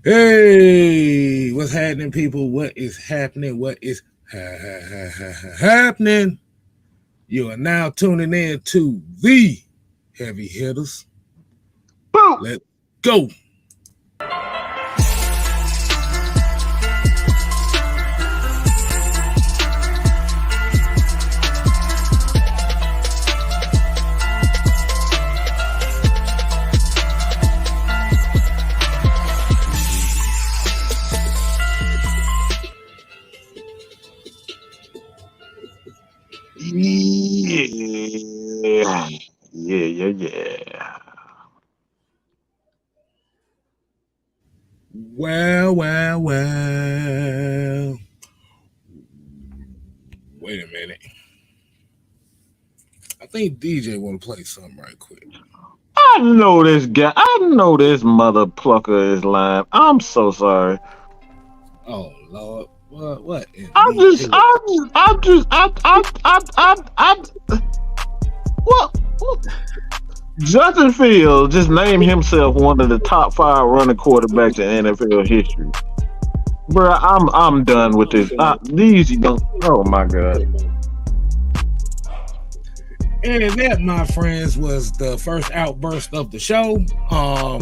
Hey, what's happening, people? What is happening? What is happening? You are now tuning in to the Heavy Hitters. Boom. Let's go. Yeah. Well. Wait a minute. I think DJ want to play something right quick. I know this guy. I know this mother plucker is lying. I'm so sorry. Oh Lord. What? What? Justin Fields just named himself one of the top 5 running quarterbacks in NFL history. Bro, I'm done with this. These young, oh my God. And that, my friends, was the first outburst of the show. I'm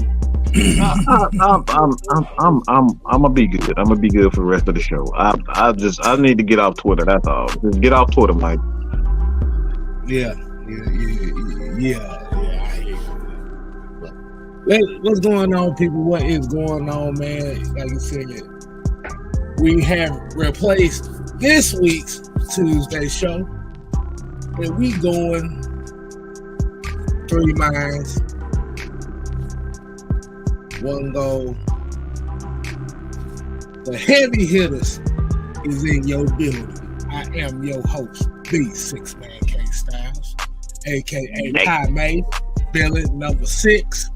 gonna be good. I'm gonna be good for the rest of the show. I need to get off Twitter. That's all. Just get off Twitter, Mike. Yeah. I hear you. What's going on, people? What is going on, man? Like I said, we have replaced this week's Tuesday show, and we going 3 minds, 1 goal. The Heavy Hitters is in your building. I am your host, the 6-Man K Styles, aka High May, Billy number 6.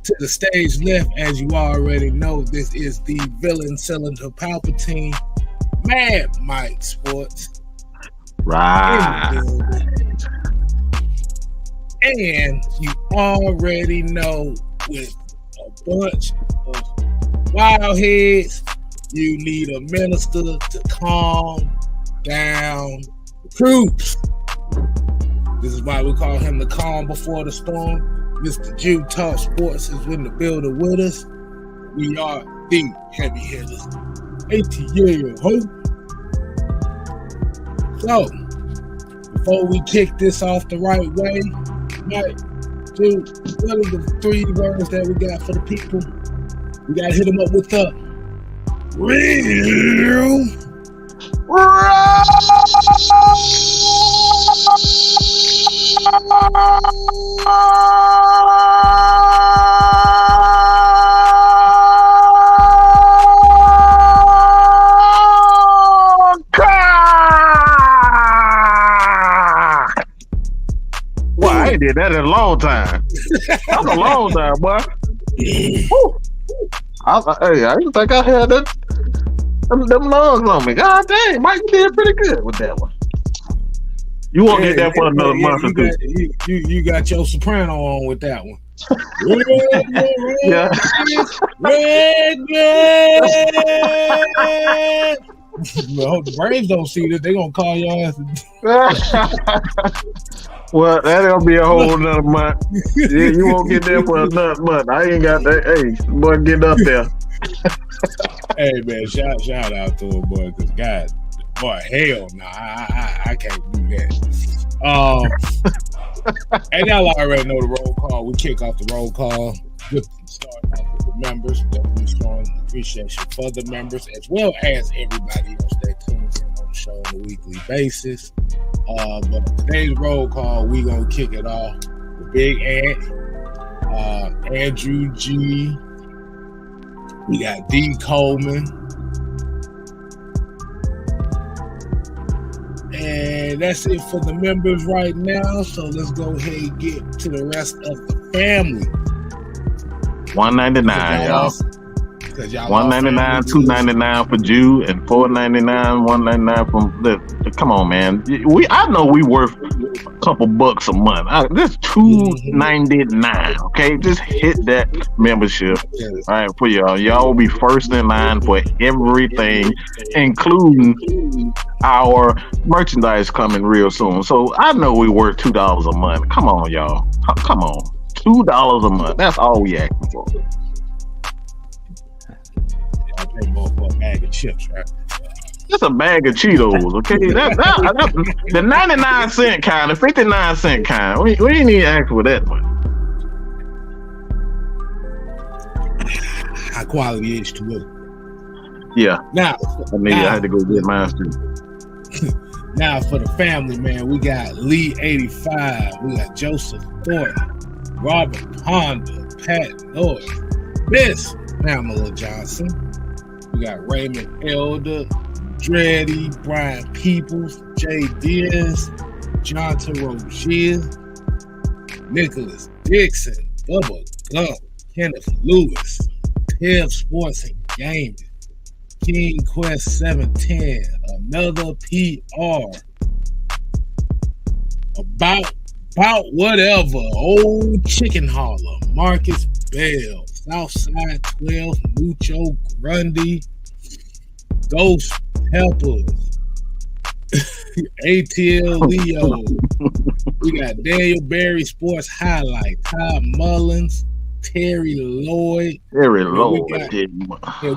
To the stage left, as you already know, this is the villain cylinder Palpatine, Mad Mike Sports. Right. And you already know, with a bunch of wild heads, you need a minister to calm down the troops. This is why we call him the calm before the storm. Mr. Jew Talk Sports is in the building with us. We are the Heavy Hitters. ATL, ho. So, before we kick this off the right way, Mike, dude, what are the 3 words that we got for the people? We got to hit them up with the real. Well, I ain't did that in a long time. That's a long time, boy. I didn't think I had them lungs on me. God dang, Mike, you did pretty good with that one. You won't get that for another month or 2. You got your soprano on with that one. Yeah. Well, the Braves don't see this. They're going to call your ass. Well, that'll be a whole nother month. Yeah, you won't get that for another month. I ain't got that. Hey, boy, get up there. Hey, man, shout out to him, boy, because God, boy, hell no, I can't do that. And y'all already know the roll call. We kick off the roll call. Just start off with the members. Definitely showing appreciation for the members, as well as everybody else that tunes in on the show on a weekly basis. But today's roll call, we gonna kick it off with Big Ant, Andrew G. We got D. Coleman. And that's it for the members right now. So let's go ahead and get to the rest of the family. $199, y'all. Cause y'all all $1.99, family. $2.99 for Jew, and $4.99, $1.99 from the. Come on, man. I know we worth a couple bucks a month. This $2.99. Okay, just hit that membership. All right, for y'all. Y'all will be first in line for everything, including our merchandise coming real soon. So I know we worth $2 a month. Come on, y'all. Come on. $2 a month. That's all we asking for. I pay more for a bag of chips, right? Just a bag of Cheetos, okay? The 99-cent kind, the 59-cent kind. We didn't even ask for that one. High quality H2O. Yeah. Now, I had to go get mine too. Now for the family, man, we got Lee 85, we got Joseph Thornton, Robert Ponder, Pat North, Miss Pamela Johnson. We got Raymond Elder, Dreddy, Brian Peoples, Jay Diaz, Jonathan Rozier, Nicholas Dixon, Bubba Gump, Kenneth Lewis, Kev Sports and Gaming, King Quest 710, another PR, about whatever, Old Chicken Holler, Marcus Bell, Southside 12, Mucho Grundy, Ghost Peppers, ATL Leo. We got Daniel Berry Sports Highlight, Todd Mullins, Terry Lloyd. Terry Lloyd.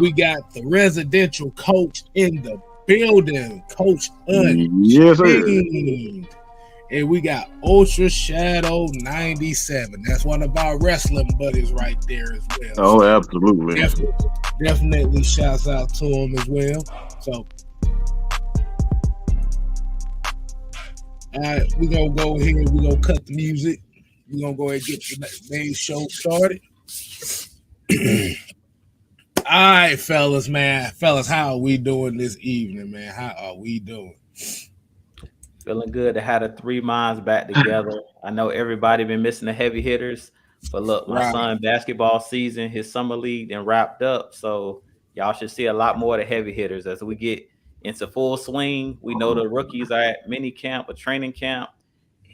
We got the residential coach in the building, Coach Yes, sir. And we got Ultra Shadow 97. That's one of our wrestling buddies right there as well. Oh, so absolutely. Definitely shouts out to him as well. So, all right, we're going to go ahead. We're going to cut the music. We're going to go ahead and get the main show started. All right, fellas, how are we doing this evening, man? How are we doing? Feeling good to have the three minds back together. I know everybody been missing the heavy hitters, but look, my son basketball season, his summer league, then wrapped up. So y'all should see a lot more of the heavy hitters as we get into full swing. We know the rookies are at mini camp or training camp,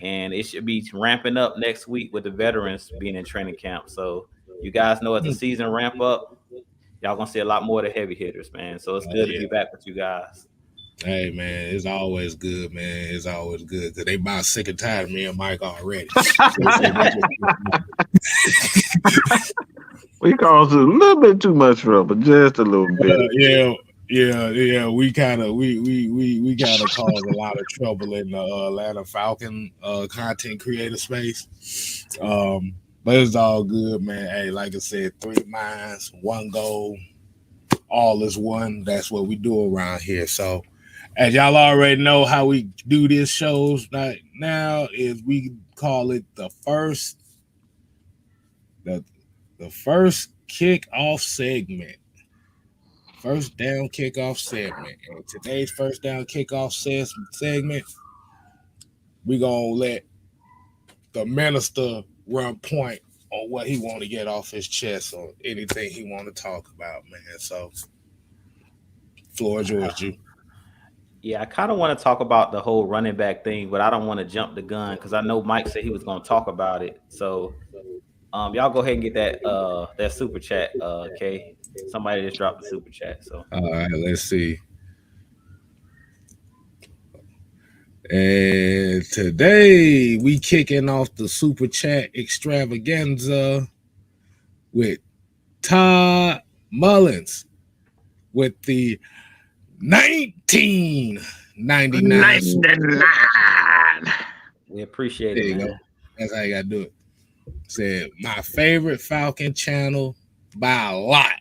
and it should be ramping up next week with the veterans being in training camp. So you guys know as the season ramp up, y'all gonna see a lot more of the heavy hitters, man. So it's good to be back with you guys. Hey, man, it's always good, man. It's always good because they about sick and tired of me and Mike already. We caused a little bit too much trouble, just a little bit. Yeah. We kind of caused a lot of trouble in the Atlanta Falcon content creator space. But it's all good, man. Hey, like I said, 3 minds, 1 goal, all is one. That's what we do around here. So, as y'all already know, how we do this shows right now is we call it the first kickoff segment. First down kickoff segment. And today's first down kickoff segment, we're going to let the minister run point on what he want to get off his chest or anything he want to talk about, man. So, floor is yours, Drew. Yeah, I kind of want to talk about the whole running back thing, but I don't want to jump the gun because I know Mike said he was going to talk about it. So, y'all go ahead and get that super chat, Kay. Somebody just dropped the super chat. So, all right, let's see. And today we kicking off the super chat extravaganza with Todd Mullins with the 1999. We appreciate it, man. That's how you gotta do it. Said my favorite Falcon channel by a lot.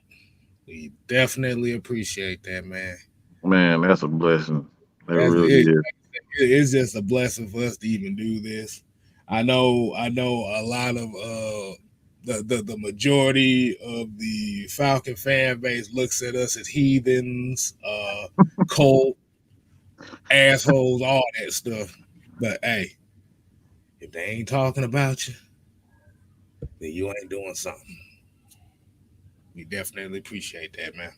We definitely appreciate that, man. Man, that's a blessing. That really is. It's just a blessing for us to even do this. I know a lot of the majority of the Falcon fan base looks at us as heathens, cold assholes, all that stuff. But hey, if they ain't talking about you, then you ain't doing something. We definitely appreciate that, man.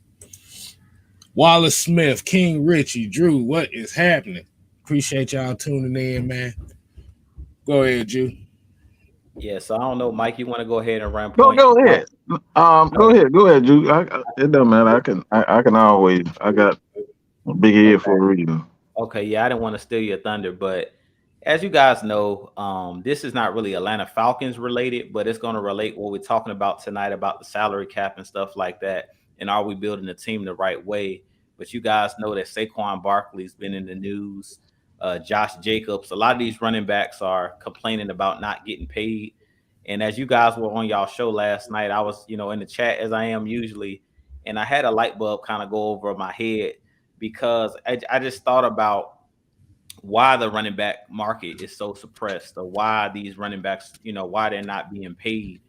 Wallace Smith, King Richie, Drew, what is happening? Appreciate y'all tuning in, man. Go ahead, Drew. Yeah, so I don't know, Mike. You want to go ahead and run Go point? go ahead. Go No. ahead. Go ahead, Juke. It doesn't matter. I can always. I got a big head for a reason. Okay, yeah, I didn't want to steal your thunder, but as you guys know, this is not really Atlanta Falcons related, but it's going to relate what we're talking about tonight about the salary cap and stuff like that. And are we building the team the right way? But you guys know that Saquon Barkley's been in the news. Josh Jacobs, a lot of these running backs are complaining about not getting paid. And as you guys were on y'all show last night, I was, in the chat as I am usually, and I had a light bulb kind of go over my head because I just thought about why the running back market is so suppressed or why these running backs, why they're not being paid.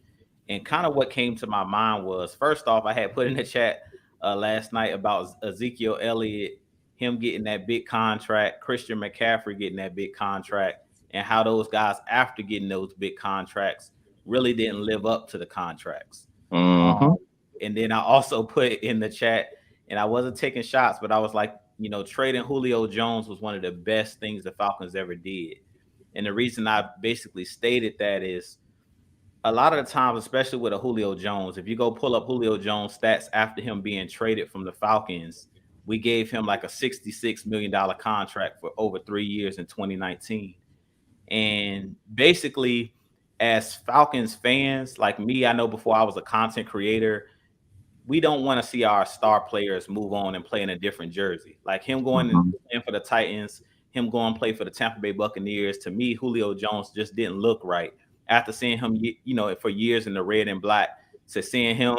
And kind of what came to my mind was first off, I had put in the chat last night about Ezekiel Elliott, him getting that big contract, Christian McCaffrey getting that big contract, and how those guys, after getting those big contracts, really didn't live up to the contracts. Mm-hmm. Um, and then I also put in the chat, and I wasn't taking shots, but I was like, trading Julio Jones was one of the best things the Falcons ever did. And the reason I basically stated that is a lot of the times, especially with a Julio Jones, if you go pull up Julio Jones stats after him being traded from the Falcons, we gave him like a $66 million contract for over 3 years in 2019. And basically, as Falcons fans, like me, I know before I was a content creator, we don't want to see our star players move on and play in a different jersey. Like him going and Mm-hmm. playing for the Titans, him going and play for the Tampa Bay Buccaneers. To me, Julio Jones just didn't look right after seeing him, for years in the red and black. To seeing him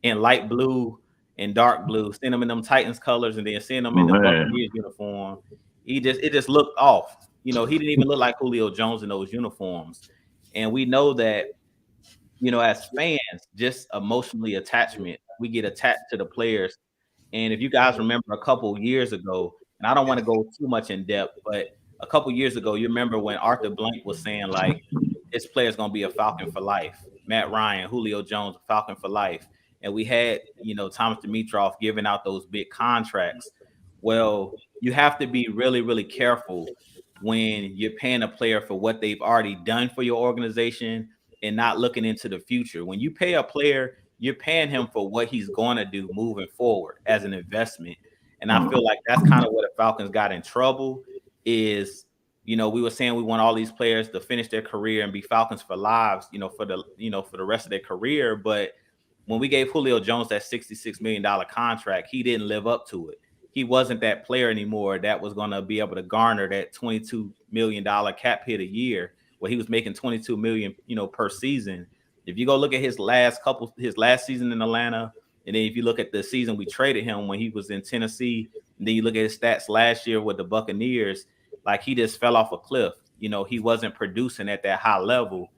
in light blue and dark blue, seeing him in them Titans colors, and then seeing him in the Man. Buccaneers uniform, it just looked off. He didn't even look like Julio Jones in those uniforms. And we know that as fans, just emotionally attachment, we get attached to the players. And if you guys remember a couple years ago, and I don't want to go too much in depth, but a couple years ago, you remember when Arthur Blank was saying like, this player's gonna be a Falcon for life. Matt Ryan, Julio Jones, a Falcon for life. And we had, Thomas Dimitroff giving out those big contracts. Well, you have to be really, really careful when you're paying a player for what they've already done for your organization and not looking into the future. When you pay a player, you're paying him for what he's going to do moving forward as an investment. And I feel like that's kind of where the Falcons got in trouble is, we were saying we want all these players to finish their career and be Falcons for lives, for the rest of their career. But when we gave Julio Jones that $66 million contract, he didn't live up to it. He wasn't that player anymore that was going to be able to garner that $22 million cap hit a year where he was making $22 million, per season. If you go look at his last season in Atlanta, and then if you look at the season we traded him when he was in Tennessee, and then you look at his stats last year with the Buccaneers, like he just fell off a cliff. He wasn't producing at that high level.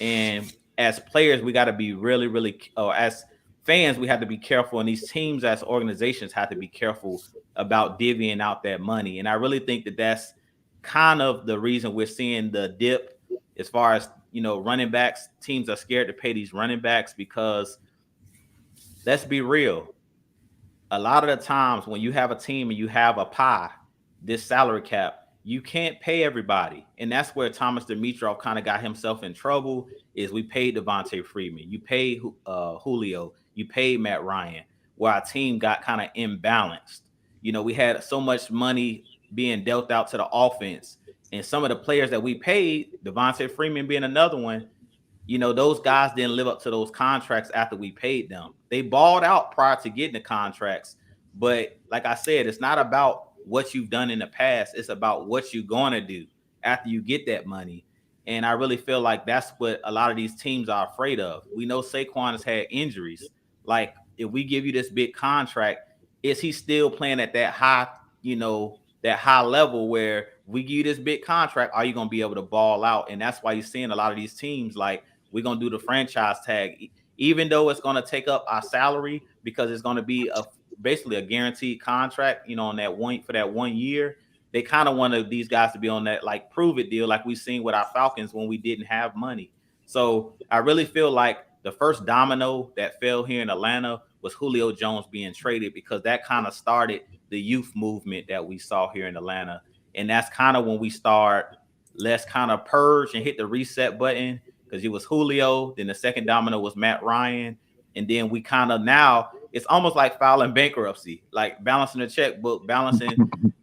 And as players, we got to be really, really, as fans, we have to be careful. And these teams as organizations have to be careful about divvying out that money. And I really think that that's kind of the reason we're seeing the dip as far as, running backs. Teams are scared to pay these running backs because let's be real. A lot of the times when you have a team and you have a pie, this salary cap, you can't pay everybody. And that's where Thomas Dimitroff kind of got himself in trouble is we paid Devontae Freeman. You paid Julio. You paid Matt Ryan, where our team got kind of imbalanced. We had so much money being dealt out to the offense. And some of the players that we paid, Devontae Freeman being another one, those guys didn't live up to those contracts after we paid them. They balled out prior to getting the contracts. But like I said, it's not about what you've done in the past. It's about what you're going to do after you get that money. And I really feel like that's what a lot of these teams are afraid of. We know Saquon has had injuries. Like, if we give you this big contract, is he still playing at that high, that high level where we give you this big contract, are you going to be able to ball out? And that's why you're seeing a lot of these teams like, we're going to do the franchise tag, even though it's going to take up our salary because it's going to be basically a guaranteed contract, on that for that 1 year. They kind of wanted these guys to be on that like prove it deal, like we've seen with our Falcons when we didn't have money. So I really feel like the first domino that fell here in Atlanta was Julio Jones being traded, because that kind of started the youth movement that we saw here in Atlanta. And that's kind of when we start, let's kind of purge and hit the reset button, because it was Julio, then the second domino was Matt Ryan, and then we kind of, now it's almost like filing bankruptcy, like balancing the checkbook,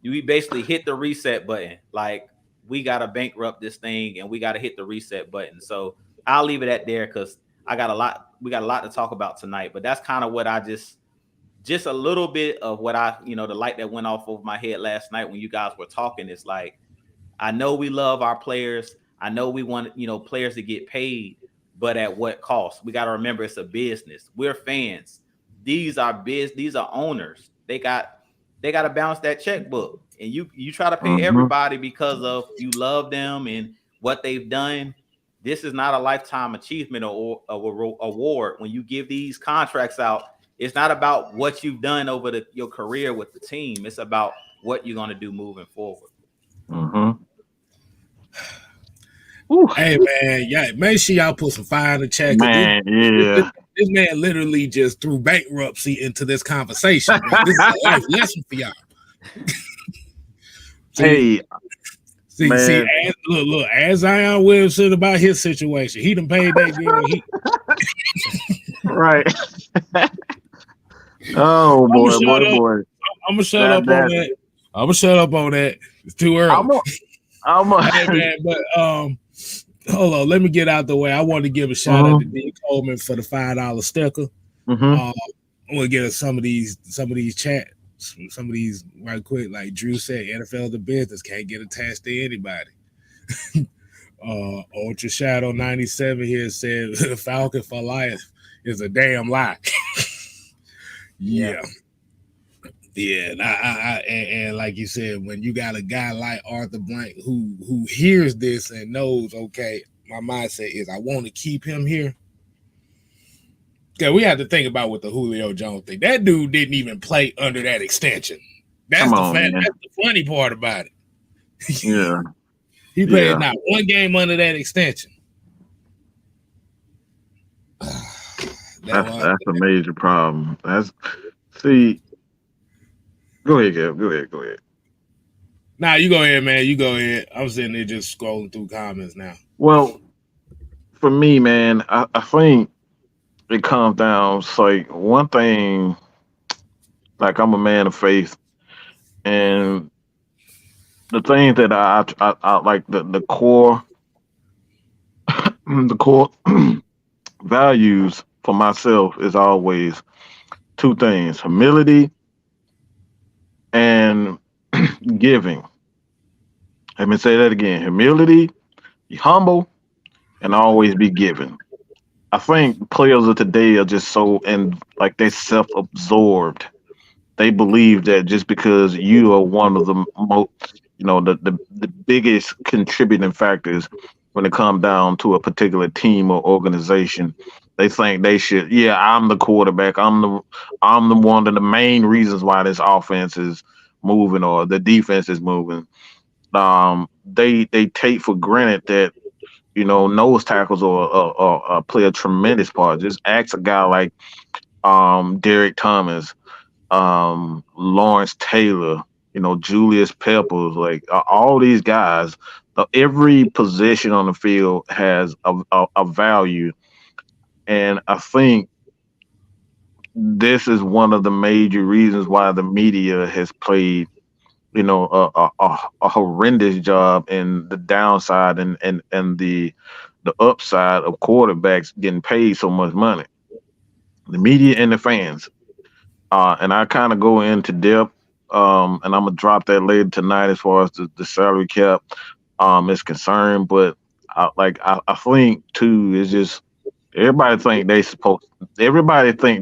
we basically hit the reset button. Like, we got to bankrupt this thing and we got to hit the reset button. So I'll leave it at there, because we got a lot to talk about tonight. But that's kind of what I just a little bit of what I, the light that went off over my head last night when you guys were talking. It's like, I know we love our players. I know we want, players to get paid, but at what cost? We got to remember, it's a business. We're fans. These are owners. They got to balance that checkbook. And you try to pay everybody because of you love them and what they've done. This is not a lifetime achievement or award. When you give these contracts out, it's not about what you've done over your career with the team. It's about what you're going to do moving forward. Hey man, yeah, make sure y'all put some fire in the chat. Man, this man literally just threw bankruptcy into this conversation. Bro. This is a life lesson for y'all. See, look, as Zion Williams said about his situation, he done paid that girl. Right. Oh boy. I'm gonna shut up on that. I'm gonna shut up on that. It's too early. Hey, man, but hold on, let me get out the way. I want to give a shout out to D. Coleman for the $5 sticker. I'm gonna get some of these chats, some of these right quick. Like Drew said, NFL the business, can't get attached to anybody. Ultra Shadow 97 here said Falcon for life is a damn lie. Yeah. And like you said, when you got a guy like Arthur Blank who hears this and knows, okay, my mindset is I want to keep him here. Yeah, we have to think about with the Julio Jones thing. That dude didn't even play under that extension. That's the funny part about it. Yeah. He played not one game under that extension. That's a major problem. Go ahead, Gab. Go ahead. Nah, you go ahead, man. You go ahead. I'm sitting there just scrolling through comments now. Well, for me, man, I think it comes down to like one thing. Like, I'm a man of faith, and the thing that I like the core the core values for myself is always two things: humility and giving. Let me say that again: humility, be humble, and always be giving. I think players of today are just so, and like, they're self-absorbed. They believe that just because you are one of the most, the biggest contributing factors when it comes down to a particular team or organization, they think they should. Yeah, I'm the quarterback. I'm the one of the main reasons why this offense is moving or the defense is moving. They take for granted that nose tackles or play a tremendous part. Just ask a guy like Derek Thomas, Lawrence Taylor, Julius Peppers, like all these guys. Every position on the field has a value, and I think this is one of the major reasons why the media has played, a horrendous job in the downside and the upside of quarterbacks getting paid so much money. The media and the fans. And I kind of go into depth, and I'm gonna drop that later tonight as far as the salary cap is concerned. But I think too is just everybody think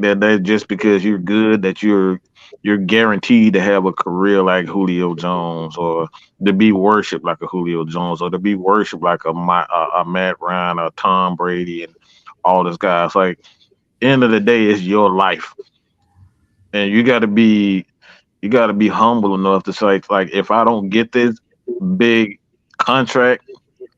that they just because you're good that you're guaranteed to have a career like Julio Jones, or to be worshipped like a Julio Jones, or to be worshipped like a Matt Ryan or Tom Brady and all those guys. Like, end of the day, it's your life. And you got to be humble enough to say, like, if I don't get this big contract,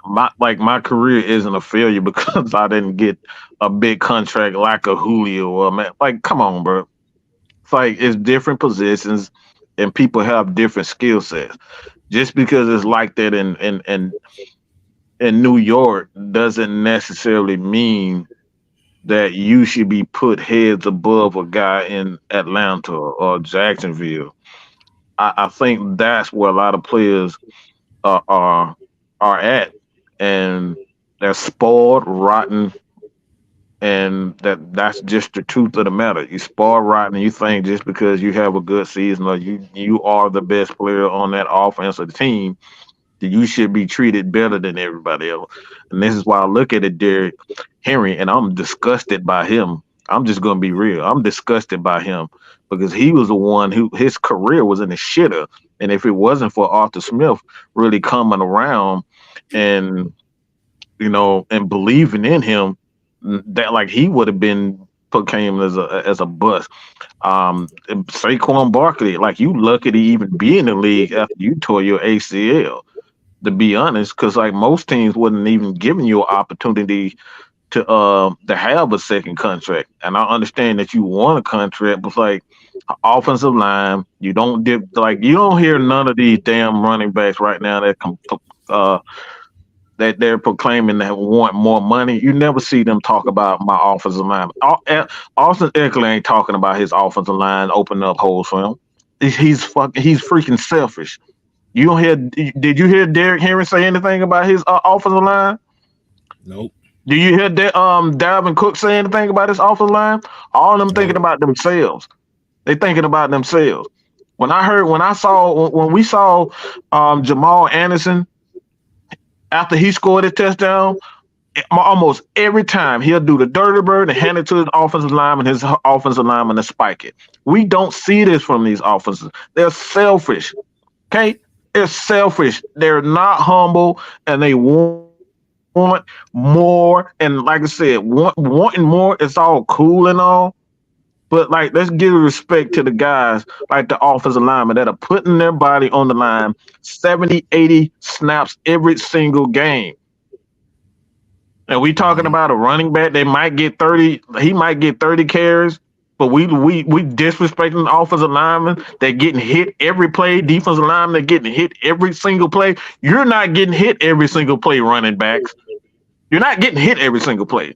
my career isn't a failure because I didn't get a big contract like a Julio or man. Like, come on, bro. It's like it's different positions and people have different skill sets. Just because it's like that in New York doesn't necessarily mean that you should be put heads above a guy in Atlanta or Jacksonville. I think that's where a lot of players are are at, and they're spoiled, rotten, and that's just the truth of the matter. You spoiled, rotten, and you think just because you have a good season or you are the best player on that offensive team that you should be treated better than everybody else. And this is why I look at it, Derrick Henry, and I'm disgusted by him. I'm just gonna be real. I'm disgusted by him because he was the one who his career was in the shitter. And if it wasn't for Arthur Smith really coming around and and believing in him, that like he would have been proclaimed as a bust. Saquon Barkley, like you lucky to even be in the league after you tore your ACL, to be honest, because like most teams wouldn't even giving you an opportunity to have a second contract. And I understand that you want a contract, but like offensive line, you don't dip like you don't hear none of these damn running backs right now uh that they're proclaiming that want more money. You never see them talk about my offensive line. Austin Eckler ain't talking about his offensive line opening up holes for him. He's freaking selfish. You don't hear? Did you hear Derrick Henry say anything about his offensive line? Nope. Do you hear that Dalvin Cook say anything about his offensive line? All of them thinking Nope. about themselves. They thinking about themselves. When we saw Jamal Anderson after he scored his touchdown, almost every time he'll do the dirty bird and hand it to his offensive lineman, his offensive lineman to spike it. We don't see this from these offenses. They're selfish. Okay? They're selfish. They're not humble and they want more. And like I said, wanting more is all cool and all. But like, let's give respect to the guys like the offensive linemen that are putting their body on the line 70, 80 snaps every single game. And we talking about a running back. They might get 30. He might get 30 carries. But we disrespecting the offensive linemen. They're getting hit every play. Defensive linemen, they're getting hit every single play. You're not getting hit every single play, running backs. You're not getting hit every single play.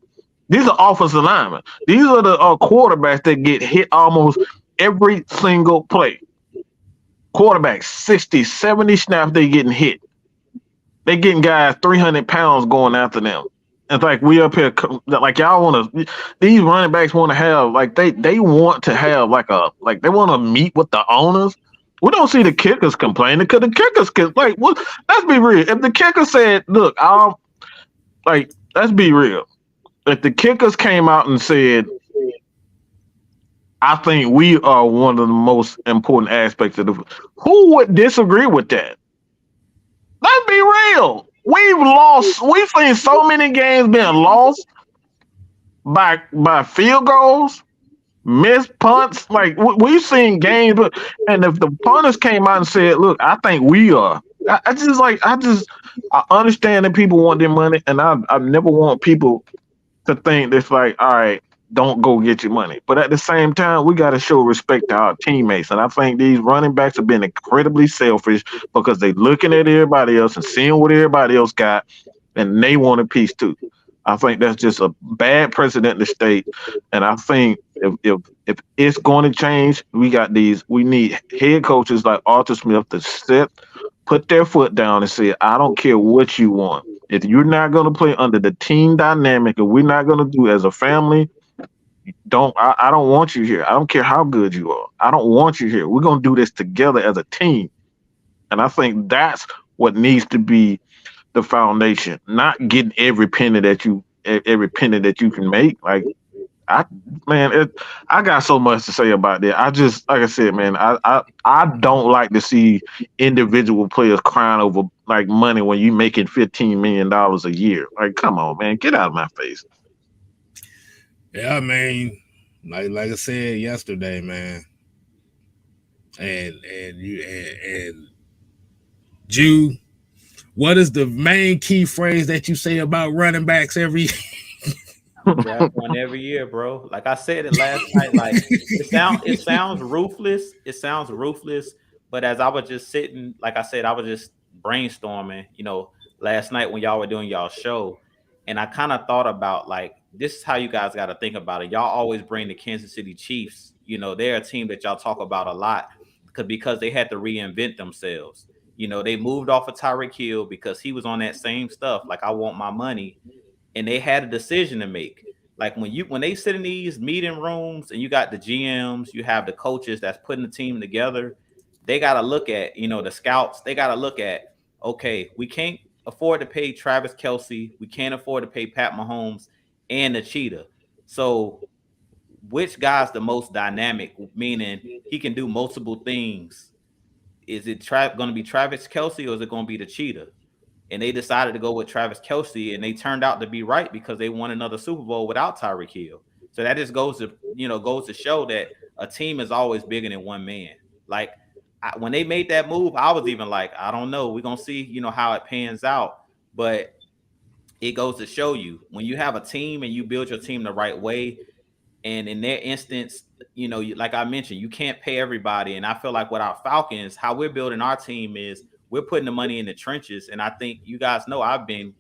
These are offensive linemen. These are the quarterbacks that get hit almost every single play. Quarterbacks, 60, 70 snaps, they getting hit. They getting guys 300 pounds going after them. It's like we up here, like y'all want to. These running backs want to have like they want to have like they want to meet with the owners. We don't see the kickers complaining because the kickers can like. What? Let's be real. If the kicker said, "Look, let's be real." If the kickers came out and said, "I think we are one of the most important aspects of who would disagree with that? Let's be real. We've lost. We've seen so many games being lost by field goals, missed punts. Like we've seen games, and if the punters came out and said, "Look, I think we are," I understand that people want their money, and I never want people to think that's like, all right, don't go get your money. But at the same time, we got to show respect to our teammates. And I think these running backs have been incredibly selfish because they looking at everybody else and seeing what everybody else got, and they want a piece too. I think that's just a bad precedent in the state. And I think if it's going to change, we need head coaches like Arthur Smith to put their foot down and say, I don't care what you want. If you're not going to play under the team dynamic and we're not going to do as a family, I don't want you here. I don't care how good you are. I don't want you here. We're going to do this together as a team. And I think that's what needs to be the foundation, not getting every penny that you can make. Like I got so much to say about that. I just, like I said, man, I don't like to see individual players crying over like money when you making $15 million a year. Like, come on, man, get out of my face. Yeah, I mean, like I said yesterday, man, and Jew, What is the main key phrase that you say about running backs every? Draft one every year, bro. Like I said it last night. Like it sounds ruthless. It sounds ruthless. But as I was just sitting, like I said, I was just brainstorming. Last night when y'all were doing y'all show, and I kind of thought about like this is how you guys got to think about it. Y'all always bring the Kansas City Chiefs. They're a team that y'all talk about a lot because they had to reinvent themselves. They moved off of Tyreek Hill because he was on that same stuff. Like I want my money, and they had a decision to make. Like when they sit in these meeting rooms and you got the GMs, you have the coaches that's putting the team together, they got to look at, the scouts, they got to look at, okay, we can't afford to pay Travis Kelce, we can't afford to pay Pat Mahomes and the Cheetah. So which guy's the most dynamic, meaning he can do multiple things? Is it going to be Travis Kelce or is it going to be the Cheetah? And they decided to go with Travis Kelce, and they turned out to be right because they won another Super Bowl without Tyreek Hill. So that just goes to show that a team is always bigger than one man. Like when they made that move, I was even like, I don't know, we're gonna see, how it pans out. But it goes to show you when you have a team and you build your team the right way. And in their instance, like I mentioned, you can't pay everybody. And I feel like with our Falcons, how we're building our team is we're putting the money in the trenches. And I think you guys know I've been,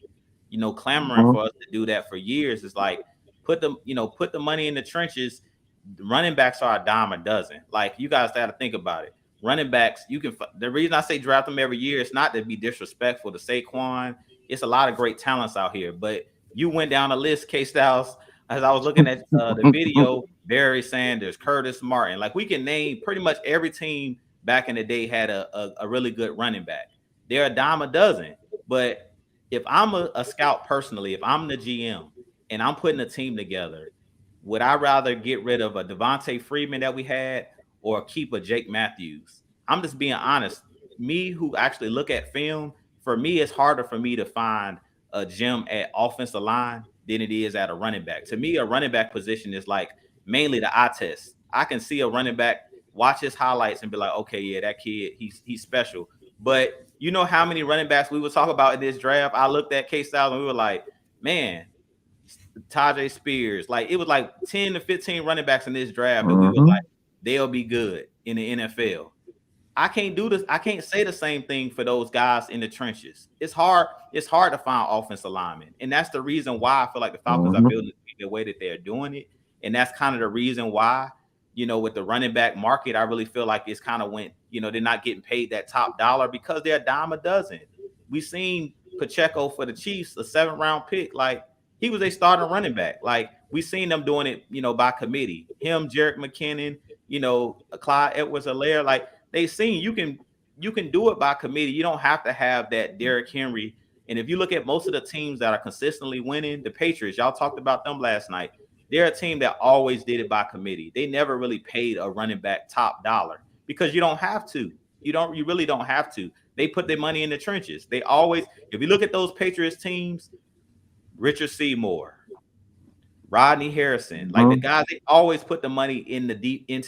clamoring for us to do that for years. It's like put the money in the trenches. Running backs are a dime a dozen. Like you guys got to think about it. Running backs, the reason I say draft them every year, it's not to be disrespectful to Saquon. It's a lot of great talents out here. But you went down a list, K-Styles. As I was looking at the video, Barry Sanders, Curtis Martin, like we can name pretty much every team back in the day had a really good running back. They're a dime a dozen. But if I'm a scout personally, if I'm the GM and I'm putting a team together, would I rather get rid of a Devontae Freeman that we had or keep a Jake Matthews? I'm just being honest. Me who actually look at film, for me, it's harder for me to find a gem at offensive line than it is at a running back. To me, a running back position is like mainly the eye test. I can see a running back, watch his highlights and be like, okay, yeah, that kid, he's special. But you know how many running backs we would talk about in this draft? I looked at K-Styles and we were like, man, Tajay Spears. Like it was like 10 to 15 running backs in this draft that we were like, they'll be good in the NFL. I can't do this. I can't say the same thing for those guys in the trenches. It's hard. It's hard to find offensive linemen, and that's the reason why I feel like the Falcons are building the way that they're doing it, and that's kind of the reason why, with the running back market, I really feel like it's kind of went. They're not getting paid that top dollar because they're a dime a dozen. We seen Pacheco for the Chiefs, a 7th round pick, like he was a starting running back. Like we seen them doing it, by committee. Him, Jerick McKinnon, Clyde Edwards-Helaire, like. They seen you can do it by committee. You don't have to have that Derrick Henry. And if you look at most of the teams that are consistently winning, the Patriots, y'all talked about them last night. They're a team that always did it by committee. They never really paid a running back top dollar because you don't have to. You really don't have to. They put their money in the trenches. They always, if you look at those Patriots teams, Richard Seymour, Rodney Harrison, like the guys, they always put the money into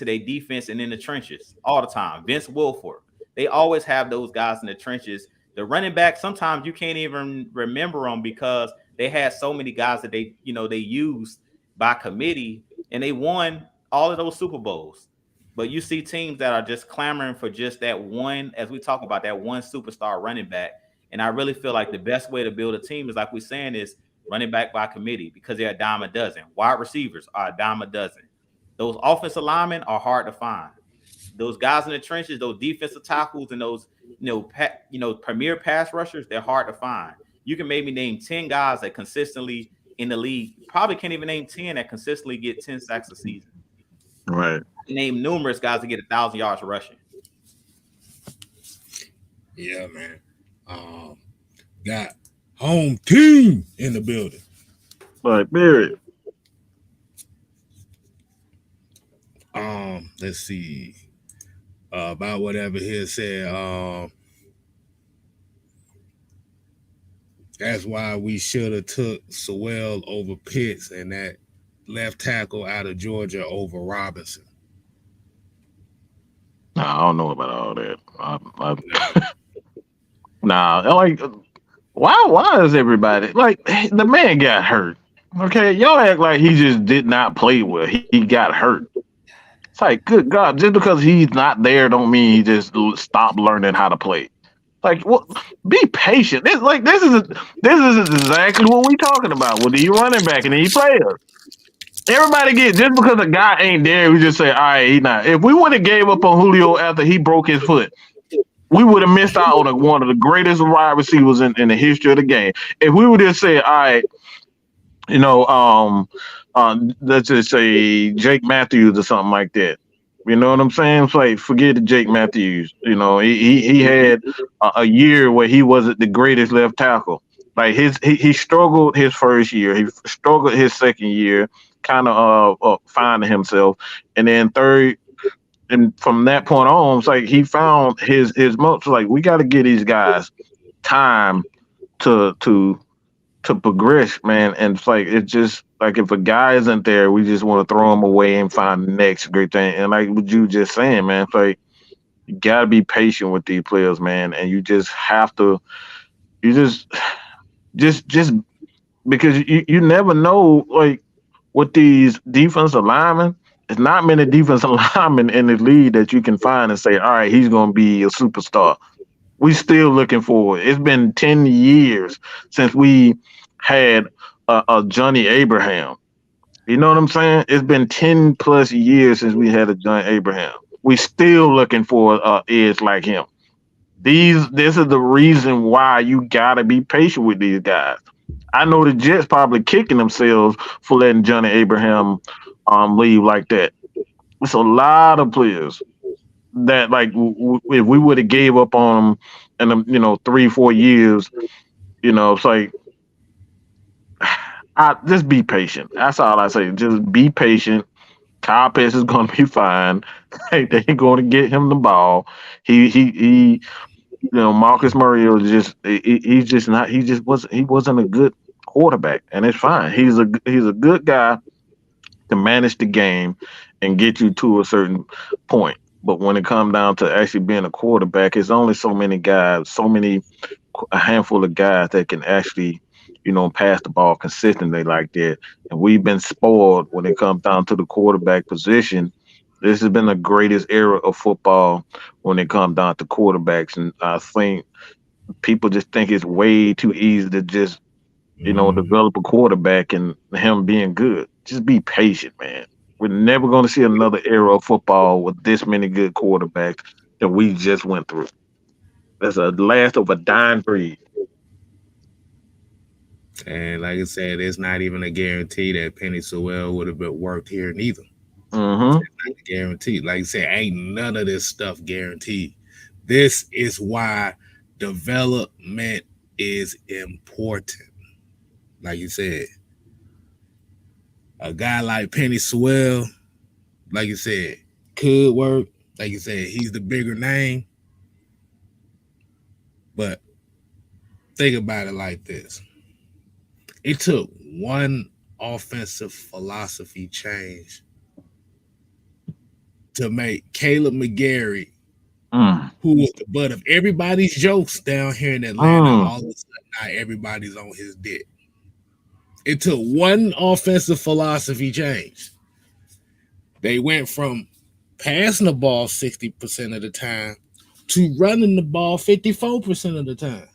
their defense and in the trenches all the time. Vince Wilfork, they always have those guys in the trenches. The running back, sometimes you can't even remember them because they had so many guys that they used by committee and they won all of those Super Bowls. But you see teams that are just clamoring for just that one, as we talk about that one superstar running back. And I really feel like the best way to build a team is like we're saying is running back by committee because they're a dime a dozen. Wide receivers are a dime a dozen. Those offensive linemen are hard to find. Those guys in the trenches, those defensive tackles, and those premier pass rushers, they're hard to find. You can maybe name 10 guys that consistently in the league. Probably can't even name 10 that consistently get 10 sacks a season. Right. Name numerous guys that get 1,000 yards rushing. Yeah, man. Got home team in the building. Right, period. Let's see. About whatever he said. That's why we should have took Sewell over Pitts and that left tackle out of Georgia over Robinson. Nah, I don't know about all that. Nah, like Why is everybody like the man got hurt? Okay, y'all act like he just did not play well. He got hurt. It's like, good God, just because he's not there don't mean he just stopped learning how to play. Like, what? Be patient. This is exactly what we talking about with the running back and the players. Everybody get just because a guy ain't there, we just say, all right, he not. If we would have gave up on Julio after he broke his foot, we would have missed out on one of the greatest wide receivers in the history of the game. If we would just say, all right, you know, let's just say Jake Matthews or something like that. You know what I'm saying? It's like forget the Jake Matthews. You know, he had a year where he wasn't the greatest left tackle. Like he struggled his first year. He struggled his second year, kind of finding himself, and then third. And from that point on, it's like he found his most. Like we got to give these guys time to to to progress, man. And it's like it's just like if a guy isn't there, we just want to throw him away and find the next great thing. And like what you just saying, man, it's like you gotta be patient with these players, man. And you just have to you just because you never know like with these defensive linemen, there's not many defensive linemen in the league that you can find and say, all right, he's gonna be a superstar. We still looking for it. It's been 10 years since we had a Johnny Abraham. You know what I'm saying? It's been 10 plus years since we had a Johnny Abraham. We still looking for edge like him. This is the reason why you gotta be patient with these guys. I know the Jets probably kicking themselves for letting Johnny Abraham leave like that. It's a lot of players that like if we would have gave up on them in 3-4 years, it's like I just be patient. That's all I say. Just be patient. Kyle Pitts is going to be fine. They're going to get him the ball. He Marcus Mariota he's just not. He wasn't a good quarterback, and it's fine. He's a good guy to manage the game and get you to a certain point. But when it comes down to actually being a quarterback, it's only so many guys, a handful of guys that can actually, pass the ball consistently like that. And we've been spoiled when it comes down to the quarterback position. This has been the greatest era of football when it comes down to quarterbacks. And I think people just think it's way too easy to just, develop a quarterback and him being good. Just be patient, man. We're never going to see another era of football with this many good quarterbacks that we just went through. That's a last of a dying breed. And like I said, it's not even a guarantee that Penny Sewell would have been worked here neither. Mm-hmm. Not guaranteed. Like I said, ain't none of this stuff guaranteed. This is why development is important. Like you said, a guy like Penny Sewell, like you said, could work. Like you said, he's the bigger name. But think about it like this. It took one offensive philosophy change to make Caleb McGarry, who was the butt of everybody's jokes down here in Atlanta, all of a sudden now everybody's on his dick. It took one offensive philosophy change. They went from passing the ball 60% of the time to running the ball 54% of the time.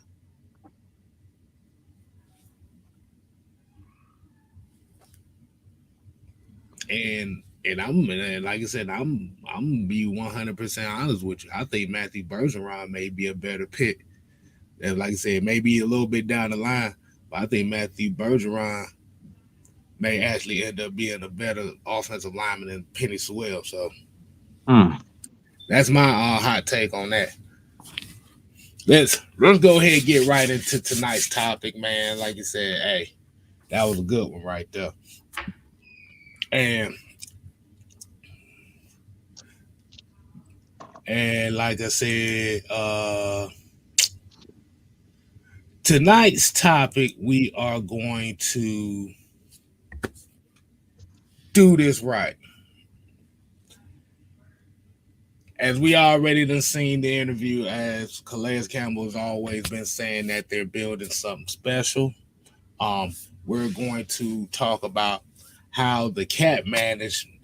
And like I said, I'm gonna be 100% honest with you. I think Matthew Bergeron may be a better pick. And like I said, maybe a little bit down the line, but I think Matthew Bergeron may actually end up being a better offensive lineman than Penny Sewell. So that's my hot take on that. Let's go ahead and get right into tonight's topic, man. Like you said, hey, that was a good one right there. And like I said, tonight's topic, we are going to do this right. as we already done seen the interview, as Calais Campbell has always been saying that they're building something special. Um, we're going to talk about how the cap managing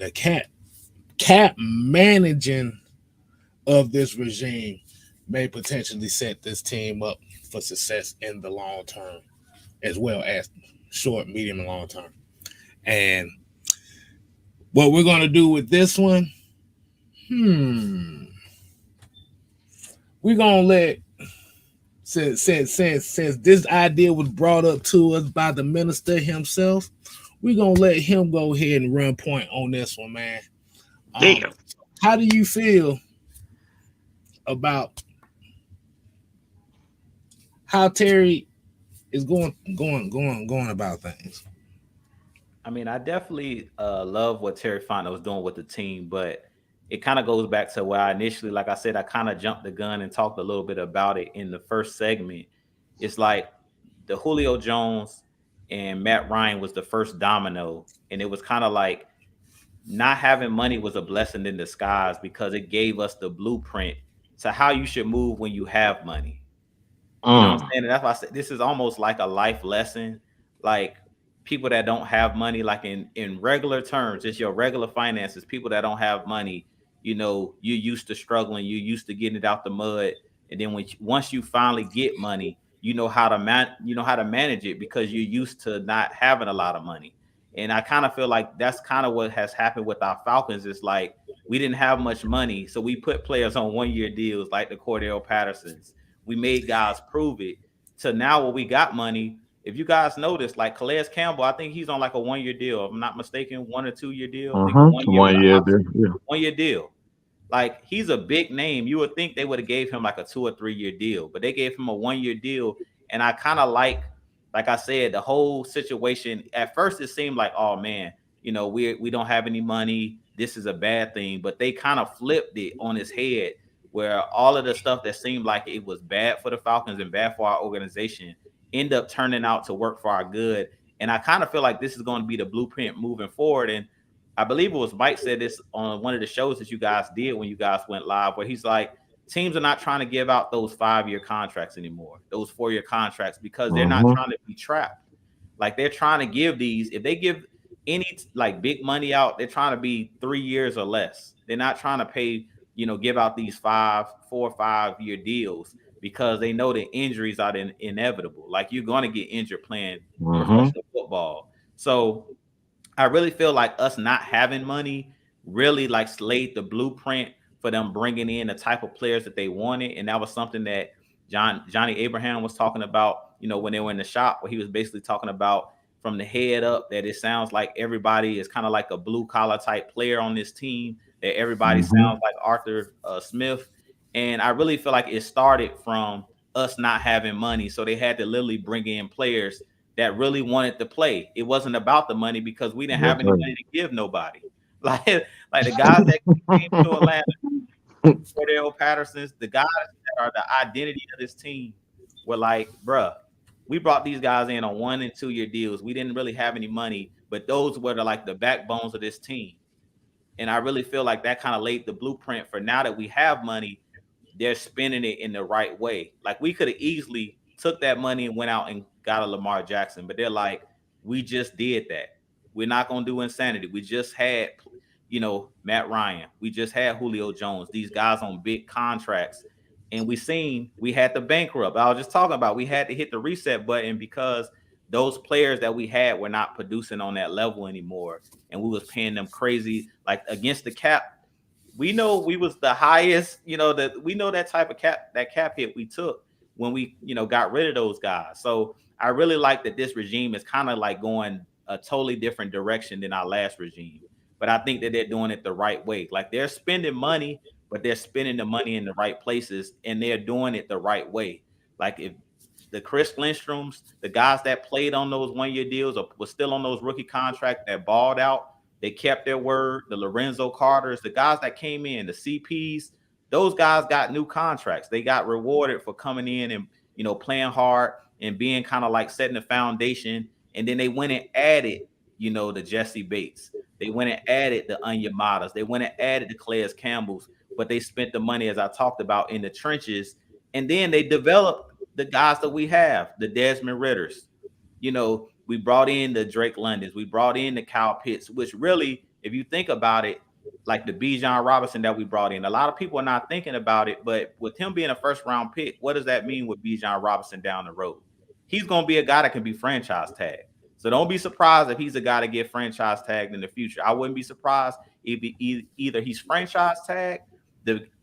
of this regime may potentially set this team up for success in the long term, as well as short, medium, and long term. And what we're going to do with this one, we're going to let, since this idea was brought up to us by the minister himself, we're going to let him go ahead and run point on this one, man. Damn. How do you feel about how Terry is going about things? I mean, I definitely love what Terry Fontenot was doing with the team, but it kind of goes back to where I initially, like I said, I kind of jumped the gun and talked a little bit about it in the first segment. It's like the Julio Jones and Matt Ryan was the first domino, and it was kind of like not having money was a blessing in disguise because it gave us the blueprint to how you should move when you have money. You know what I'm saying? And that's why I said this is almost like a life lesson. Like people that don't have money, like in regular terms, it's your regular finances. People that don't have money, you're used to struggling, you're used to getting it out the mud, and then once you finally get money, you know how to manage it because you're used to not having a lot of money. And I kind of feel like that's kind of what has happened with our Falcons. It's like we didn't have much money, so we put players on 1-year deals like the Cordell Pattersons. We made guys prove it. So now when we got money, if you guys notice, like Calais Campbell, I think he's on like a 1-year deal. If I'm not mistaken, 1 or 2-year deal. I think a 1 year, 1 year deal. Yeah. 1-year deal. Like he's a big name. You would think they would have gave him like a 2 or 3-year deal, but they gave him a 1-year deal. And I kind of like I said, the whole situation. At first, it seemed like, oh man, we don't have any money. This is a bad thing. But they kind of flipped it on his head, where all of the stuff that seemed like it was bad for the Falcons and bad for our organization end up turning out to work for our good. And I kind of feel like this is going to be the blueprint moving forward. And I believe it was Mike said this on one of the shows that you guys did when you guys went live, where he's like, teams are not trying to give out those 5-year contracts anymore, those 4-year contracts, because they're not trying to be trapped. Like they're trying to give these, if they give any like big money out, they're trying to be 3 years or less. They're not trying to pay, give out these 4 or 5-year deals because they know the injuries are inevitable. Like you're going to get injured playing professional football. So I really feel like us not having money really like slayed the blueprint for them bringing in the type of players that they wanted. And that was something that Johnny Abraham was talking about, when they were in the shop, where he was basically talking about from the head up that it sounds like everybody is kind of like a blue collar type player on this team, that everybody sounds like Arthur Smith. And I really feel like it started from us not having money. So they had to literally bring in players that really wanted to play. It wasn't about the money because we didn't have any money to give nobody. Like the guys that came to Atlanta, Cordell Pattersons, the guys that are the identity of this team were like, bruh, we brought these guys in on 1 and 2-year deals. We didn't really have any money, but those were the backbones of this team. And I really feel like that kind of laid the blueprint for now that we have money, they're spending it in the right way. Like we could have easily took that money and went out and got a Lamar Jackson, but they're like, we just did that. We're not going to do insanity. We just had, Matt Ryan. We just had Julio Jones, these guys on big contracts. And we had the bankrupt. I was just talking about, we had to hit the reset button because those players that we had were not producing on that level anymore. And we was paying them crazy, like against the cap. We know we was the highest, that we know that type of cap hit we took when we, got rid of those guys. So I really like that this regime is kind of like going a totally different direction than our last regime. But I think that they're doing it the right way. Like they're spending money, but they're spending the money in the right places and they're doing it the right way. Like if the Chris Lindstroms, the guys that played on those 1-year deals or was still on those rookie contracts that balled out, they kept their word. The Lorenzo Carters, the guys that came in, the CPs, those guys got new contracts. They got rewarded for coming in and, playing hard and being kind of like setting the foundation. And then they went and added, the Jesse Bates. They went and added the Onyemadas. They went and added the Calais Campbells, but they spent the money, as I talked about, in the trenches, and then they developed the guys that we have, the Desmond Ritters. We brought in the Drake Londons, we brought in the Kyle Pitts, which really, if you think about it, like the Bijan Robinson that we brought in, a lot of people are not thinking about it, but with him being a first round pick, what does that mean with Bijan Robinson down the road? He's going to be a guy that can be franchise tagged. So don't be surprised if he's a guy to get franchise tagged in the future. I wouldn't be surprised if either he's franchise tagged,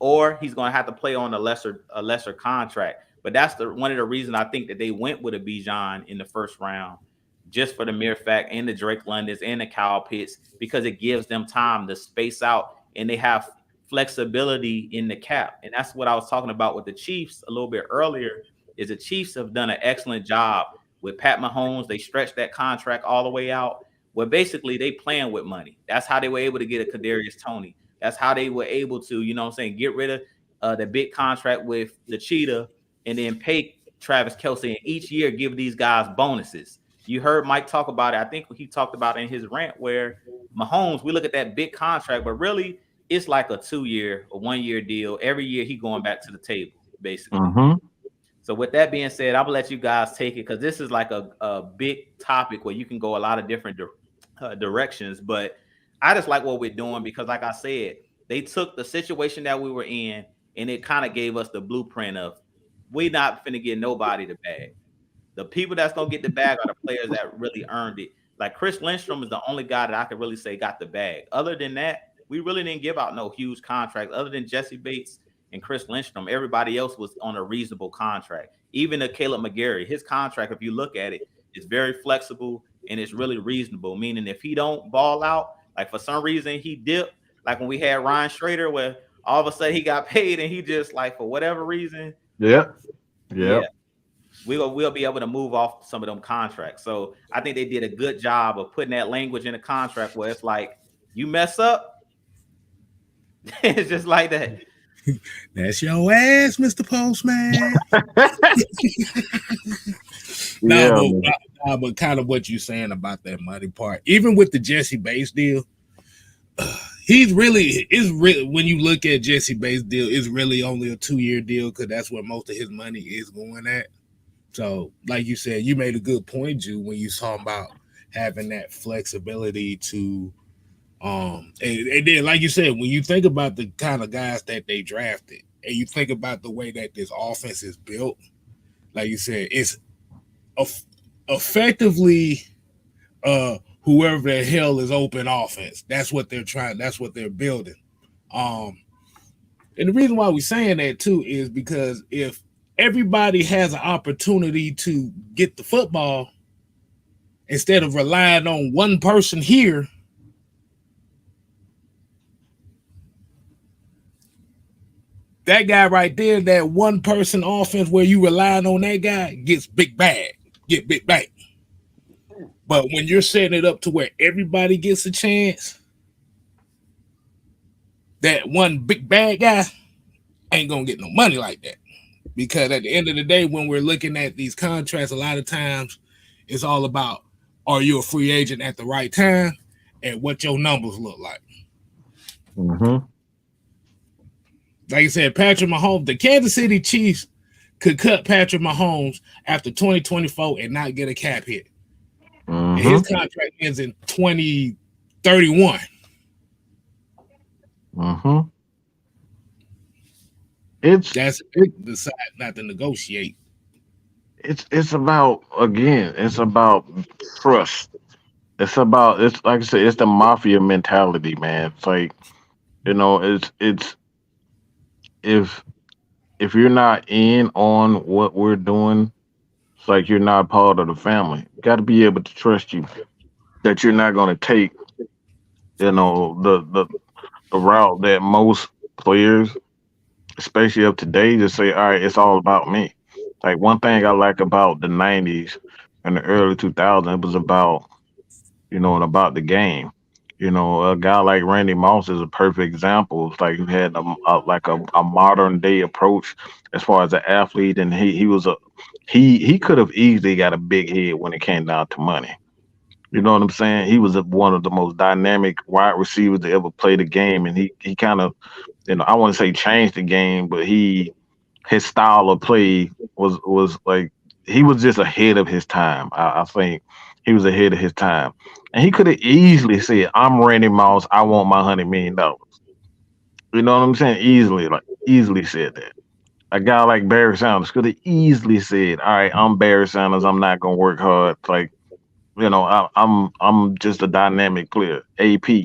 or he's going to have to play on a lesser contract. But that's one of the reasons I think that they went with a Bijan in the first round, just for the mere fact, and the Drake Londons and the Kyle Pitts, because it gives them time to space out and they have flexibility in the cap. And that's what I was talking about with the Chiefs a little bit earlier, is the Chiefs have done an excellent job with Pat Mahomes. They stretched that contract all the way out, where basically they playing with money. That's how they were able to get a Kadarius Toney. That's how they were able to, get rid of the big contract with the Cheetah and then pay Travis Kelce, and each year give these guys bonuses. You heard Mike talk about it. I think he talked about it in his rant, where Mahomes, we look at that big contract, but really it's like a 2-year or 1-year deal. Every year he going back to the table, basically. So with that being said, I'm gonna let you guys take it, because this is like a big topic where you can go a lot of different directions. But I just like what we're doing, because like I said, they took the situation that we were in and it kind of gave us the blueprint of, we not finna get nobody the bag. The people that's gonna get the bag are the players that really earned it. Like Chris Lindstrom is the only guy that I could really say got the bag. Other than that, we really didn't give out no huge contracts. Other than Jesse Bates and Chris Lindstrom, everybody else was on a reasonable contract. Even the Caleb McGarry, his contract, if you look at it, is very flexible and it's really reasonable. Meaning, if he don't ball out, like for some reason he dipped, like when we had Ryan Schrader, where all of a sudden he got paid and he just, like, for whatever reason, we'll be able to move off some of them contracts. So I think they did a good job of putting that language in the contract where it's like, you mess up, it's just like that. That's your ass, Mr. Postman. But kind of what you're saying about that money part, even with the Jesse Bates deal, when you look at Jesse Bates deal, it's really only a 2-year deal, because that's where most of his money is going at. So, like you said, you made a good point, Ju, when you talking about having that flexibility to, and then, like you said, when you think about the kind of guys that they drafted, and you think about the way that this offense is built, like you said, it's effectively whoever the hell is open offense. That's what they're trying. That's what they're building. And the reason why we're saying that too is because if everybody has an opportunity to get the football, instead of relying on one person here, that guy right there, that one person offense where you relying on that guy, gets big bag. But when you're setting it up to where everybody gets a chance, that one big bad guy ain't gonna get no money like that. Because at the end of the day, when we're looking at these contracts, a lot of times it's all about, are you a free agent at the right time and what your numbers look like. Like I said, Patrick Mahomes, the Kansas City Chiefs could cut Patrick Mahomes after 2024 and not get a cap hit. And his contract ends in 2031. That's it. Decide not to negotiate. It's about, again, it's about trust. It's like I said, it's the mafia mentality, man. It's like, it's if you're not in on what we're doing, it's like you're not part of the family. You got to be able to trust you that you're not going to take, the route that most players, especially of today, just say, all right, it's all about me. Like, one thing I like about the 90s and the early 2000s, it was about, and about the game. A guy like Randy Moss is a perfect example. It's like you had a modern day approach as far as an athlete, and he could have easily got a big head when it came down to money. You know what I'm saying? He was one of the most dynamic wide receivers to ever play the game, and he kind of, I want to say changed the game, but his style of play was like he was just ahead of his time. I think he was ahead of his time, and he could have easily said, "I'm Randy Moss. I want my $100 million." You know what I'm saying? Easily, like easily said that. A guy like Barry Sanders could have easily said, "All right, I'm Barry Sanders. I'm not gonna work hard. Like, I'm just a dynamic player." AP,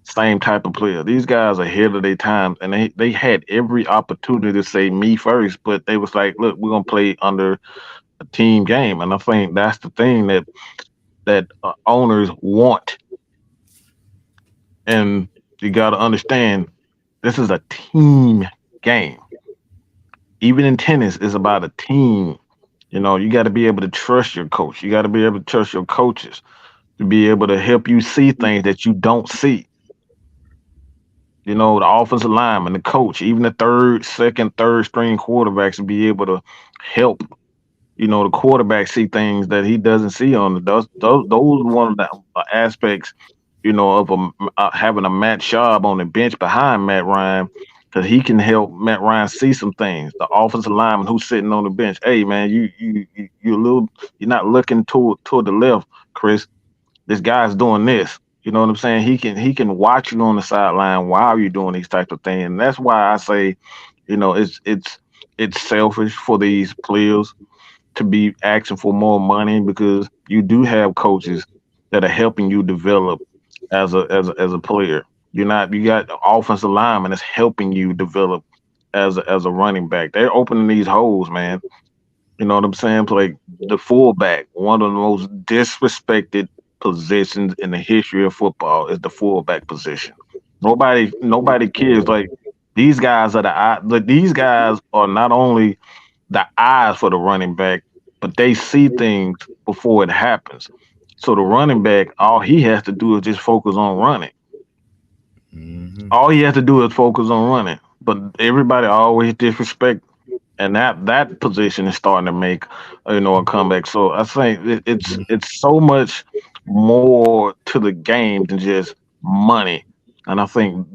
same type of player. These guys are ahead of their time, and they had every opportunity to say me first, but they was like, "Look, we're gonna play under a team game," and I think that's the thing that owners want, and you got to understand this is a team game. Even in tennis, it's about a team. You got to be able to trust your coach. You got to be able to trust your coaches to be able to help you see things that you don't see. The offensive lineman, the coach, even the third string quarterbacks to be able to help, the quarterback see things that he doesn't see on the those one of the aspects, of having a Matt Schaub on the bench behind Matt Ryan, because he can help Matt Ryan see some things. The offensive lineman who's sitting on the bench, hey man, you're not looking toward the left, Chris. This guy's doing this. You know what I'm saying? He can watch you on the sideline while you're doing these types of things. And that's why I say, it's selfish for these players to be asking for more money, because you do have coaches that are helping you develop as a player. You got offensive linemen that's helping you develop as a running back. They're opening these holes, man. You know what I'm saying? Like the fullback, one of the most disrespected positions in the history of football is the fullback position. Nobody cares. Like these guys are the eye. Like, these guys are not only the eyes for the running back, but they see things before it happens. So the running back, all he has to do is just focus on running. All he has to do is focus on running. But everybody always disrespect, and that position is starting to make a comeback. So I think it's so much more to the game than just money, and I think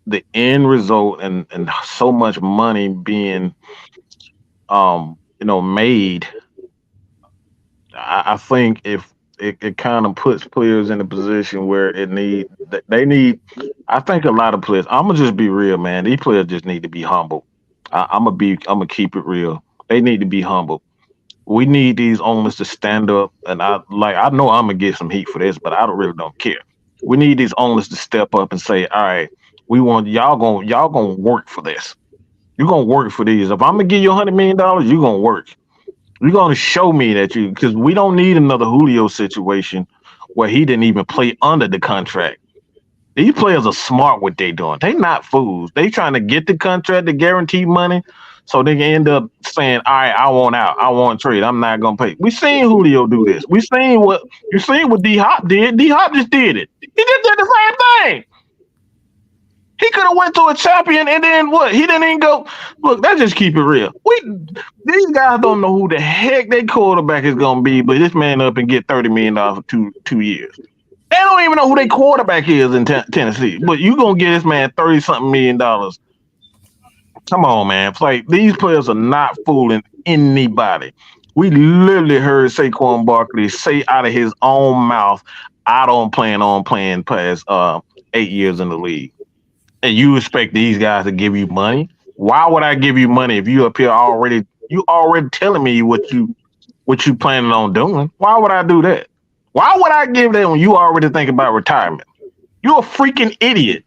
the end result and so much money being made. I think if it kind of puts players in a position where they need. I think a lot of players. I'm gonna just be real, man. These players just need to be humble. I'm gonna keep it real. They need to be humble. We need these owners to stand up, and I know I'm gonna get some heat for this, but I don't care. We need these owners to step up and say, all right, we want y'all gonna work for this. You're gonna work for these. If I'm gonna give you $100 million, you're gonna work. You're gonna show me that because we don't need another Julio situation where he didn't even play under the contract. These players are smart what they doing. They not fools. They trying to get the contract, the guaranteed money, so they can end up saying, all right, I want out. I want trade. I'm not gonna pay. We seen Julio do this. We seen what D Hop did. D Hop just did it. He just did the same thing. He could have went to a champion and then what? He didn't even go. Look, let's just keep it real. These guys don't know who the heck their quarterback is gonna be, but this man up and get $30 million for two years. They don't even know who their quarterback is in Tennessee. But you gonna get this man $30-something million. Come on, man. It's like these players are not fooling anybody. We literally heard Saquon Barkley say out of his own mouth, I don't plan on playing past 8 years in the league. And you expect these guys to give you money? Why would I give you money if you up here already telling me what you planning on doing? Why would I do that? Why would I give that when you already think about retirement? You're a freaking idiot.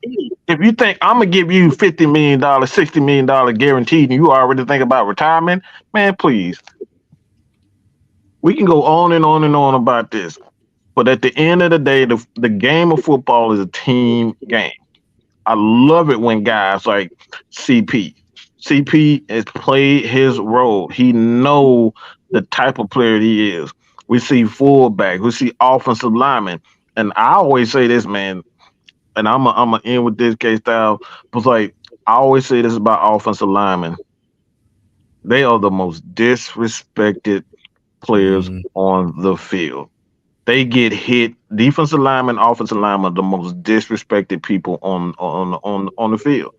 If you think I'm gonna give you $50 million, $60 million guaranteed, and you already think about retirement, man, please. We can go on and on and on about this. But at the end of the day, the game of football is a team game. I love it when guys like CP has played his role. He know the type of player he is. We see fullback, we see offensive linemen. And I always say this, man, and I'm gonna end with this case style, but like I always say this about offensive linemen. They are the most disrespected players on the field. They get hit. Defensive linemen, offensive linemen are the most disrespected people on the field.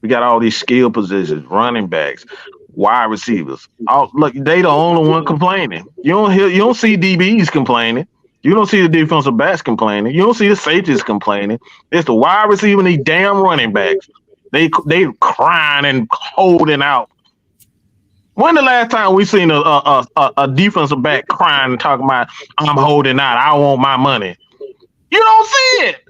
We got all these skill positions, running backs, wide receivers. Look, they the only one complaining. You don't see DBs complaining. You don't see the defensive backs complaining. You don't see the safeties complaining. It's the wide receiver and these damn running backs. They crying and holding out. When the last time we seen a defensive back crying and talking about I'm holding out, I want my money? You don't see it.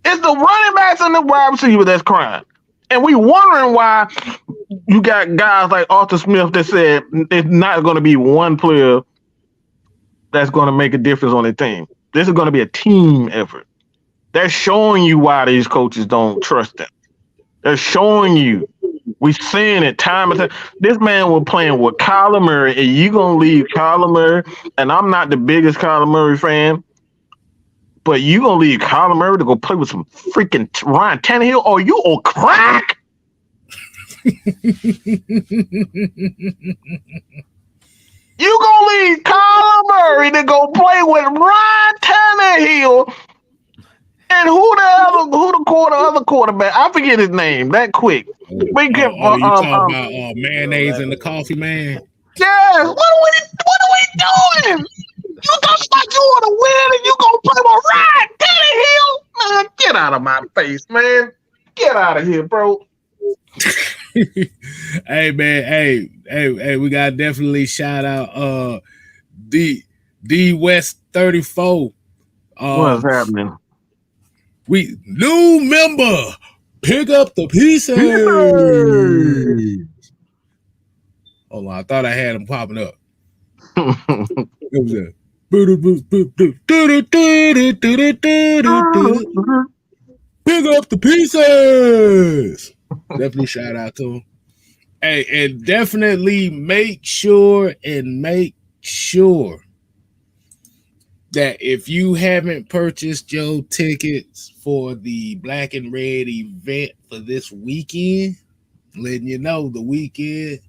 It's the running backs and the wide receiver that's crying. And we wondering why you got guys like Arthur Smith that said there's not going to be one player that's going to make a difference on the team. This is going to be a team effort. They're showing you why these coaches don't trust them. They're showing you. We've seen it time and time. This man was playing with Kyler Murray, and you going to leave Kyler Murray, and I'm not the biggest Kyler Murray fan, but you going to leave Kyler Murray to go play with some freaking Ryan Tannehill, or you on crack? You going to leave Kyler Murray to go play with Ryan Tannehill, and who the other quarterback? I forget his name that quick. We get you talking about mayonnaise in the coffee, man? Yes. What are we doing? You talking about you want to win and you gonna play with Ryan Tannehill? Man, get out of my face, man. Get out of here, bro. Hey, man. Hey, we gotta definitely shout out D West 34. What's happening? We new member. Pick up the pieces. Hold on, I thought I had them popping up. What was that? Pick up the pieces. Definitely shout out to him. Hey, and definitely make sure that if you haven't purchased your tickets for the Black and Red event for this weekend, letting you know the weekend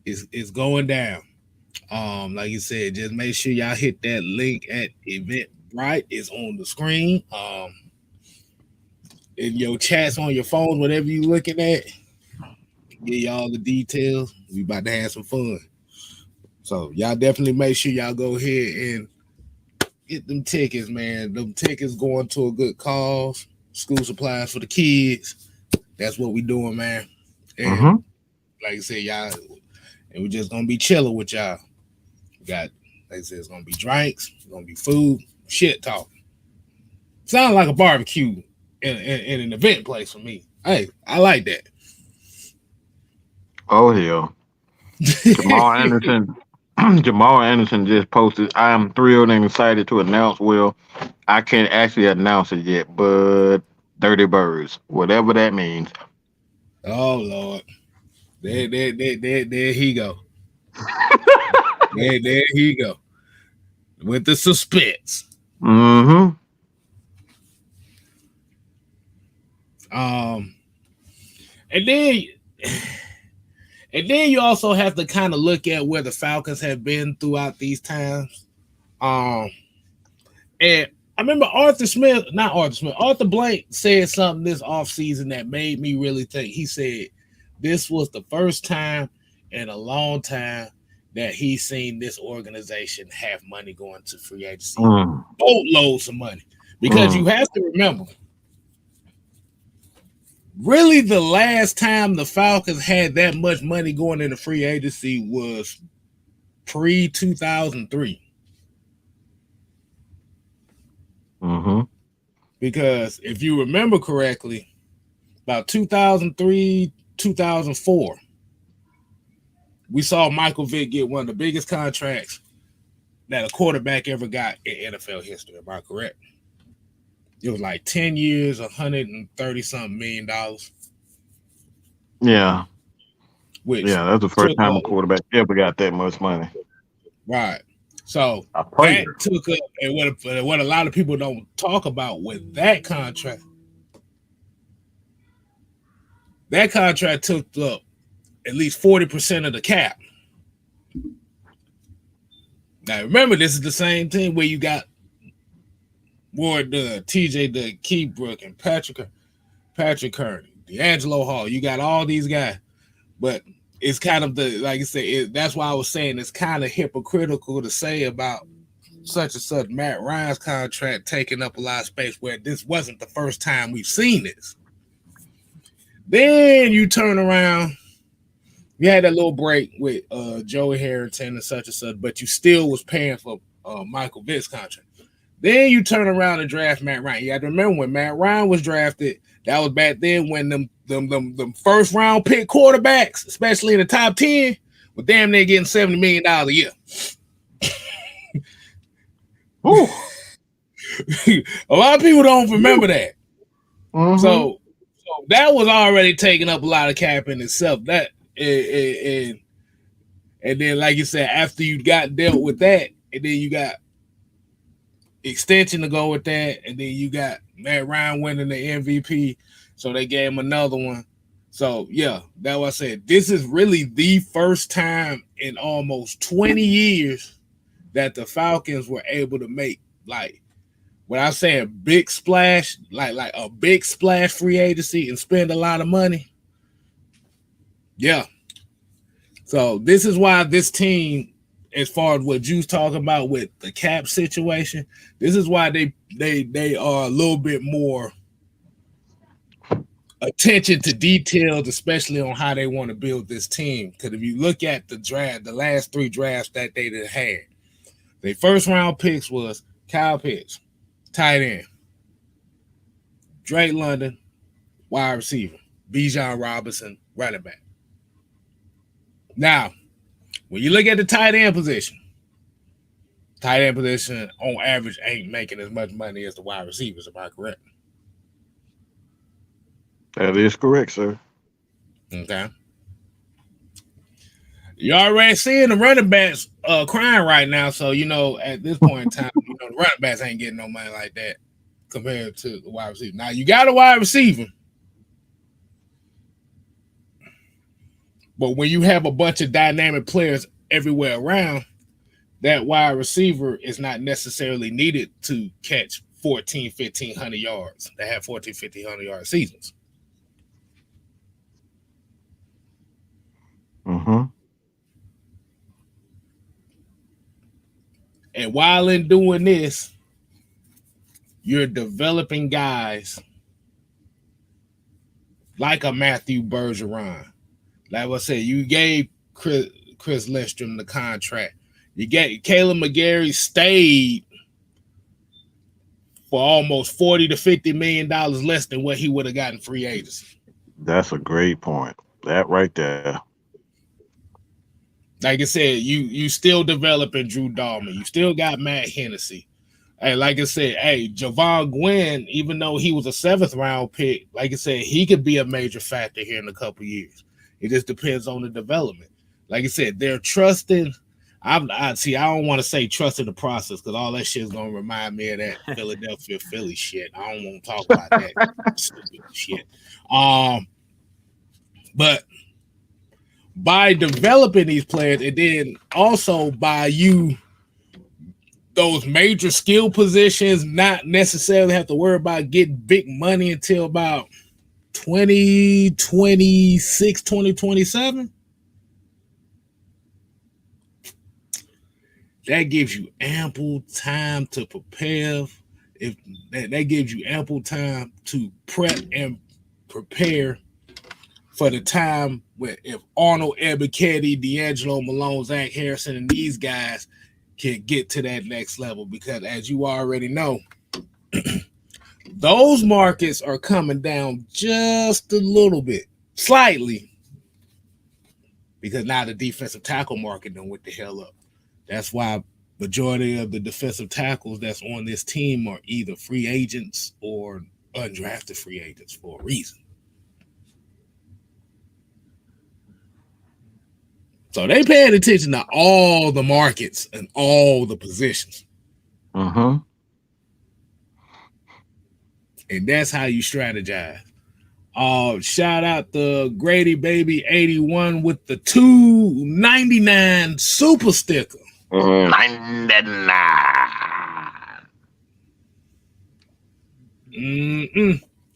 is going down. Like you said, just make sure y'all hit that link at Eventbrite. It's on the screen. In your chats on your phone, whatever you looking at, get y'all the details. We about to have some fun. So y'all definitely make sure y'all go ahead and get them tickets, man. Them tickets going to a good cause. School supplies for the kids. That's what we doing, man. And like I said, y'all, and we're just gonna be chilling with y'all. We got, like I said, it's gonna be drinks, it's gonna be food, shit talking. Sound like a barbecue in an event place for me. Hey, I like that. Oh hell. Jamal Anderson just posted, I am thrilled and excited to announce, well, I can't actually announce it yet, but 30 birds, whatever that means. Oh Lord. There he go. there he go. With the suspense. Mm-hmm. And then you also have to kind of look at where the Falcons have been throughout these times. And I remember Arthur Blank said something this offseason that made me really think. He said this was the first time in a long time that he's seen this organization have money going to free agency. Boatloads of money. Because you have to remember, really the last time the Falcons had that much money going into free agency was pre-2003. Because if you remember correctly, about 2003, 2004, we saw Michael Vick get one of the biggest contracts that a quarterback ever got in NFL history. Am I correct? It was like 10 years, $130-something million. Yeah. That's the first time a quarterback ever got that much money. Right. So that took up, and what a lot of people don't talk about with that contract took up at least 40% of the cap. Now remember, this is the same team where you got Ward, TJ, Keybrook, and Patrick Kearney, D'Angelo Hall. You got all these guys, but it's kind of like I said, that's why I was saying it's kind of hypocritical to say about such and such Matt Ryan's contract taking up a lot of space where this wasn't the first time we've seen this. Then you turn around, you had that little break with Joey Harrington and such, but you still was paying for Michael Vick's contract. Then you turn around and draft Matt Ryan. You have to remember when Matt Ryan was drafted, that was back then when them first round pick quarterbacks, especially in the top 10, were damn near getting $70 million a year. A lot of people don't remember that. Mm-hmm. So that was already taking up a lot of cap in itself. That and then, like you said, after you got dealt with that, and then you got extension to go with that, and then you got Matt Ryan winning the MVP, so they gave him another one. So yeah, that's what I said. This is really the first time in almost 20 years that the Falcons were able to make, like, when I'm saying big splash, like a big splash free agency and spend a lot of money. Yeah. So this is why this team, as far as what Juice talking about with the cap situation, this is why they are a little bit more attention to details, especially on how they want to build this team. Because if you look at the draft, the last 3 drafts that they had, their first round picks was Kyle Pitts, tight end, Drake London, wide receiver, Bijan Robinson, running back. Now, when you look at the tight end position on average ain't making as much money as the wide receivers. Am I correct? That is correct, sir. Okay. You already seeing the running backs crying right now, so at this point in time, the running backs ain't getting no money like that compared to the wide receiver. Now you got a wide receiver, but when you have a bunch of dynamic players everywhere around, that wide receiver is not necessarily needed to catch 1,500 yards. They have 1,500 yard seasons. Mm-hmm. And while in doing this, you're developing guys like a Matthew Bergeron. Like I said, you gave Chris Lindstrom the contract. You get Caleb McGarry stayed for almost $40 to $50 million less than what he would have gotten free agency. That's a great point. That right there. Like I said, you still developing Drew Dahlman. You still got Matt Hennessy. Hey, like I said, Javon Gwynn, even though he was a 7th round pick, like I said, he could be a major factor here in a couple years. It just depends on the development. Like I said, they're trusting. I don't want to say trusting the process because all that shit is gonna remind me of that Philadelphia Philly shit. I don't want to talk about that stupid shit. But by developing these players, and then also by you, those major skill positions, not necessarily have to worry about getting big money until about 2026, 2027. That gives you ample time to prepare. If that gives you ample time to prep and prepare for the time where if Arnold Ebiketie, D'Angelo Malone, Zach Harrison, and these guys can get to that next level. Because as you already know, those markets are coming down just a little bit, slightly, because now the defensive tackle market done went the hell up. That's why majority of the defensive tackles that's on this team are either free agents or undrafted free agents for a reason. So they paying attention to all the markets and all the positions. Mm-hmm. And that's how you strategize. Shout out to Grady Baby 81 with the $2.99 super sticker. 99.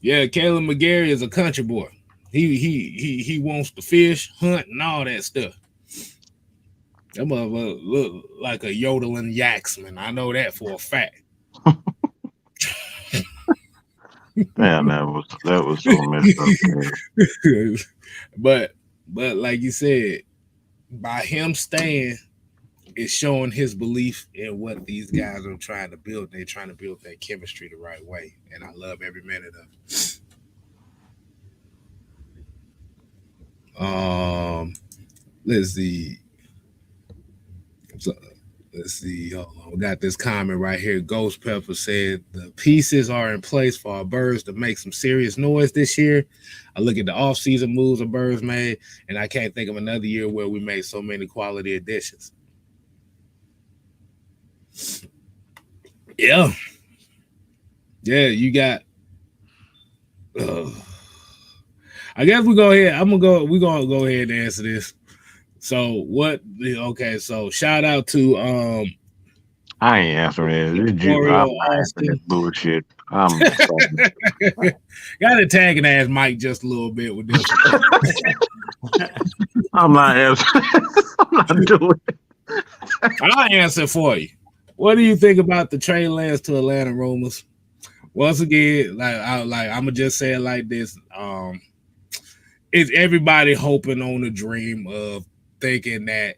Yeah, Caleb McGarry is a country boy. He wants to fish, hunt, and all that stuff. That motherfucker look like a yodeling yaksman. I know that for a fact. Man, that was so messed up. Man. but like you said, by him staying, it's showing his belief in what these guys are trying to build. They're trying to build that chemistry the right way, and I love every minute of it. Let's see. So, let's see. Hold on. We got this comment right here. Ghost Pepper said the pieces are in place for our Birds to make some serious noise this year. I look at the offseason moves the Birds made, and I can't think of another year where we made so many quality additions. Yeah. Yeah, you got I guess we go ahead. We're gonna go ahead and answer this. So what okay, so shout out to I ain't answering it. I'm not answering this bullshit. I'm gotta tag and ask Mike just a little bit with this. I'm not answering. I'm not doing it. I'll answer for you. What do you think about the Trey Lance to Atlanta rumors? Once again, I'm gonna just say it like this. Is everybody hoping on a dream of thinking that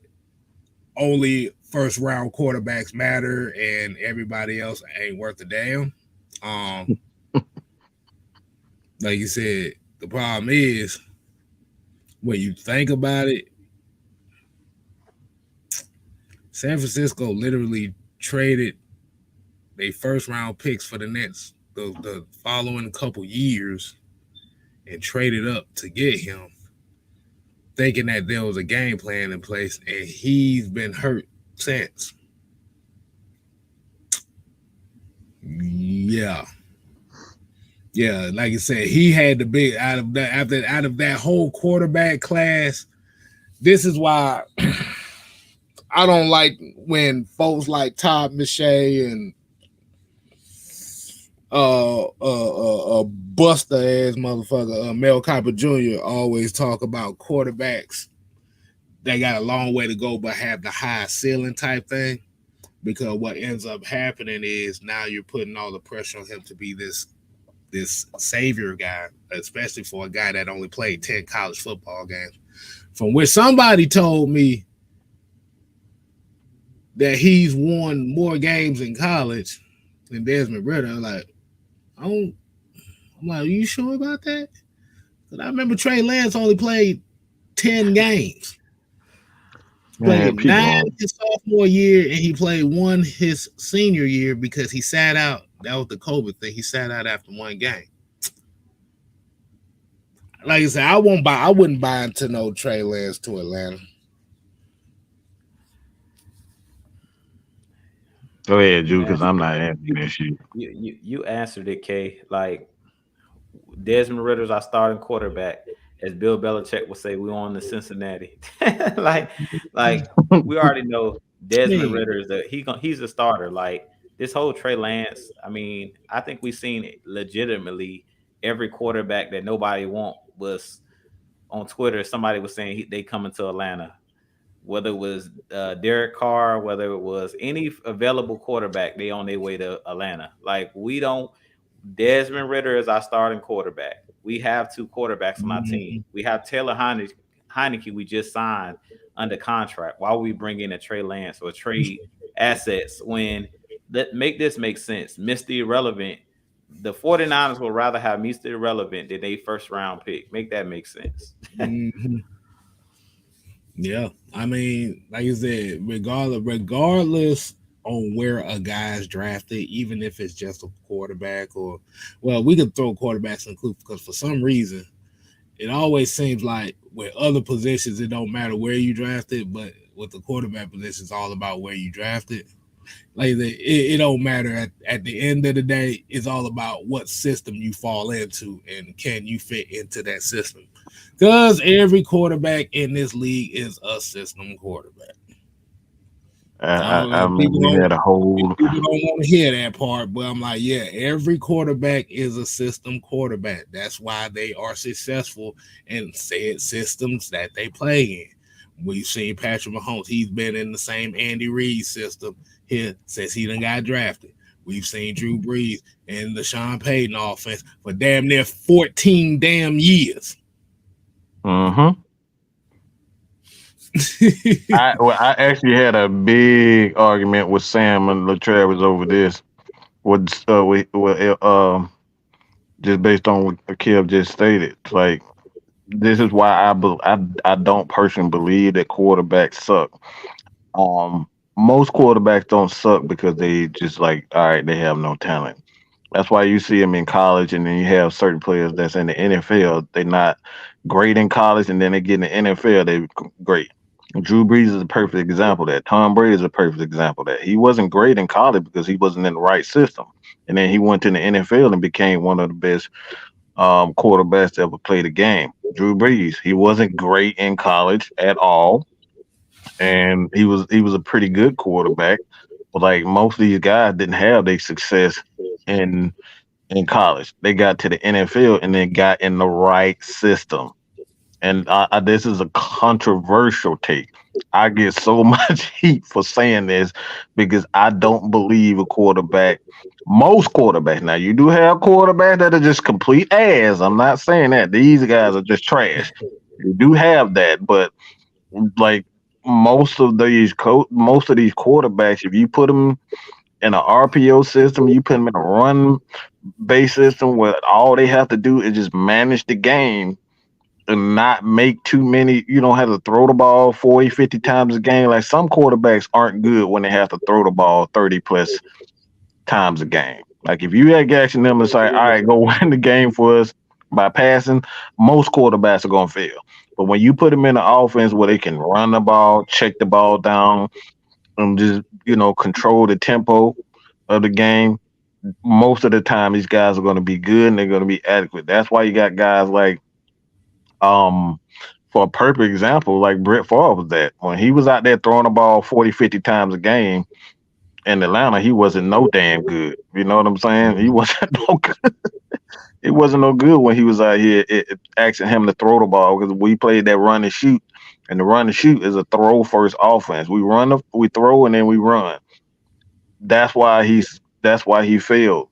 only first round quarterbacks matter and everybody else ain't worth a damn? Like you said, the problem is when you think about it, San Francisco literally traded their first round picks for the the following couple years and traded up to get him, thinking that there was a game plan in place, and he's been hurt since. Yeah, like I said, he had the big out of that whole quarterback class. This is why I don't like when folks like Todd McShay and buster ass motherfucker Mel Kiper Jr. always talk about quarterbacks that got a long way to go but have the high ceiling type thing, because what ends up happening is now you're putting all the pressure on him to be this savior guy, especially for a guy that only played 10 college football games, from which somebody told me that he's won more games in college than Desmond Ritter. I'm like, are you sure about that? Because I remember Trey Lance only played 10 games. Played 9 his sophomore year, and he played 1 his senior year because he sat out. That was the COVID thing. He sat out after 1 game. Like I said, I wouldn't buy into no Trey Lance to Atlanta. Go ahead, Drew, because I'm not answering this shit. You answered it, Kay. Like, Desmond Ritter's our starting quarterback. As Bill Belichick would say, we're on the Cincinnati. like we already know Desmond Ritter he's a starter. Like, this whole Trey Lance, I mean, I think we've seen it legitimately. Every quarterback that nobody was on Twitter. Somebody was saying they coming to Atlanta. Whether it was Derek Carr, whether it was any available quarterback, they on their way to Atlanta. Like, Desmond Ritter is our starting quarterback. We have 2 quarterbacks on our team. We have Taylor Heineke we just signed under contract. Why would we bring in a Trey Lance or trade assets when make this make sense? Mr. Irrelevant. The 49ers would rather have Mr. Irrelevant than a first round pick. Make that make sense. Yeah, I mean, like you said, regardless on where a guy's drafted, even if it's just a quarterback we could throw quarterbacks in clue, because for some reason it always seems like with other positions it don't matter where you drafted, but with the quarterback position it's all about where you drafted. Like it don't matter at the end of the day. It's all about what system you fall into and can you fit into that system. Because every quarterback in this league is a system quarterback. People we had a whole. don't want to hear that part, but I'm like, yeah, every quarterback is a system quarterback. That's why they are successful in said systems that they play in. We've seen Patrick Mahomes. He's been in the same Andy Reid system here since he done got drafted. We've seen Drew Brees in the Sean Payton offense for damn near 14 damn years. Mm-hmm. I actually had a big argument with Sam and LaTravis over this. Just based on what Kev just stated, like this is why I don't personally believe that quarterbacks suck. Most quarterbacks don't suck because they just like, all right, they have no talent. That's why you see them in college, and then you have certain players that's in the NFL. They're not great in college, and then they get in the NFL, they're great. Drew Brees is a perfect example of that. Tom Brady is a perfect example of that. He wasn't great in college because he wasn't in the right system, and then he went to the NFL and became one of the best quarterbacks to ever play the game. Drew Brees, he wasn't great in college at all, and he was a pretty good quarterback. But like most of these guys didn't have their success in college. They got to the NFL and then got in the right system. And this is a controversial take. I get so much heat for saying this because I don't believe a quarterback. Most quarterbacks. Now you do have quarterbacks that are just complete ass. I'm not saying that these guys are just trash. You do have that, but like most of these quarterbacks, if you put them in an RPO system, you put them in a run based system where all they have to do is just manage the game and not make too many. You don't have to throw the ball 40, 50 times a game. Like some quarterbacks aren't good when they have to throw the ball 30 plus times a game. Like if you had asking them to say, all right, go win the game for us by passing, most quarterbacks are going to fail. But when you put them in an offense where they can run the ball, check the ball down, and just, control the tempo of the game, most of the time these guys are going to be good and they're going to be adequate. That's why you got guys like, for a perfect example, like Brett Favre was that. When he was out there throwing the ball 40, 50 times a game in Atlanta, he wasn't no damn good. You know what I'm saying? He wasn't no good. It wasn't no good when he was out here asking him to throw the ball because we played that run and shoot. And the run and shoot is a throw first offense. We throw, and then we run. That's why he failed.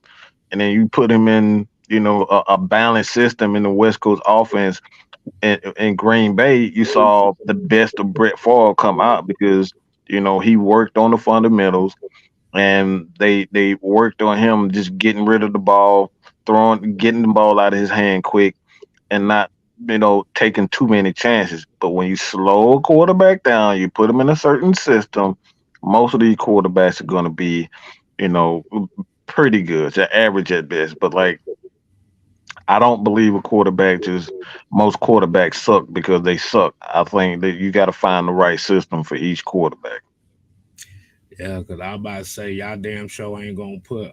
And then you put him in, a balanced system in the West Coast offense in Green Bay. You saw the best of Brett Favre come out because he worked on the fundamentals, and they worked on him just getting rid of the ball, getting the ball out of his hand quick, and not taking too many chances. But when you slow a quarterback down, you put him in a certain system, most of these quarterbacks are going to be, pretty good. They're average at best. But like, I don't believe most quarterbacks suck because they suck. I think that you got to find the right system for each quarterback. Yeah, because I about to say y'all damn show ain't gonna put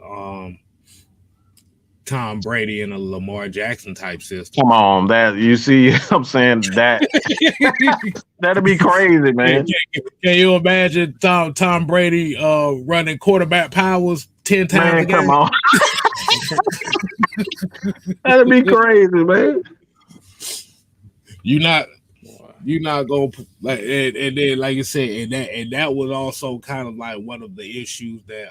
Tom Brady in a Lamar Jackson type system. Come on, that you see, I'm saying that that'd be crazy, man. Can you imagine Tom Brady running quarterback powers 10 times man, a game? Come on. That'd be crazy, man. You're not gonna like, and then like you said, and that was also kind of like one of the issues that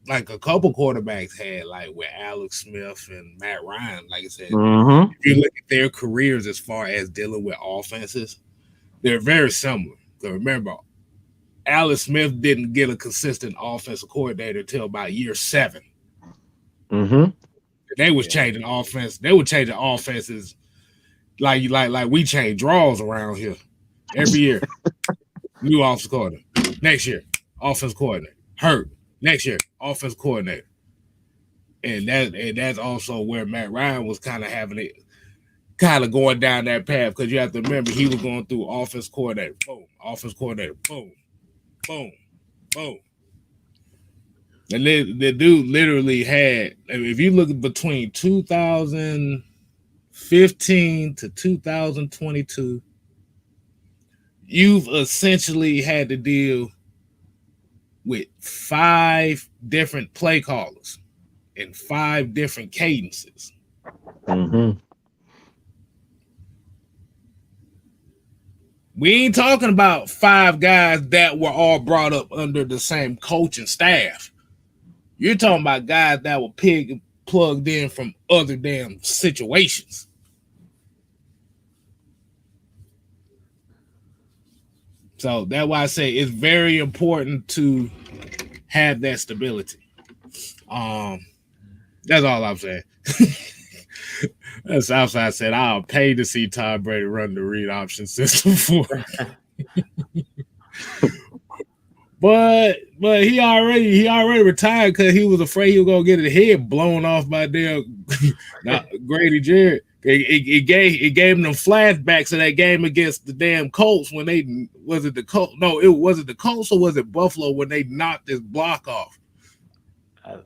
like a couple quarterbacks had, like with Alex Smith and Matt Ryan. Like I said, if you look at their careers as far as dealing with offenses, they're very similar. Because remember, Alex Smith didn't get a consistent offensive coordinator until about year 7. They was changing offense. They were changing offenses like we change draws around here every year. New offensive coordinator. Next year, offensive coordinator. Hurt. Next year, offensive coordinator. And that's also where Matt Ryan was kind of going down that path, because you have to remember he was going through offense coordinator, boom, offense coordinator, boom, boom, boom. And the dude literally had, if you look between 2015 to 2022, you've essentially had to deal with 5 different play callers and 5 different cadences. Mm-hmm. We ain't talking about 5 guys that were all brought up under the same coaching staff. You're talking about guys that were plugged in from other damn situations. So that's why I say it's very important to have that stability. That's all I'm saying. That's Southside said, I'll pay to see Tom Brady run the read option system for But he already retired because he was afraid he was gonna get his head blown off by damn Grady Jarrett. It gave him flashbacks of that game against the damn Colts when they was it the Colts? No, it was it the Colts or was it Buffalo when they knocked his block off? I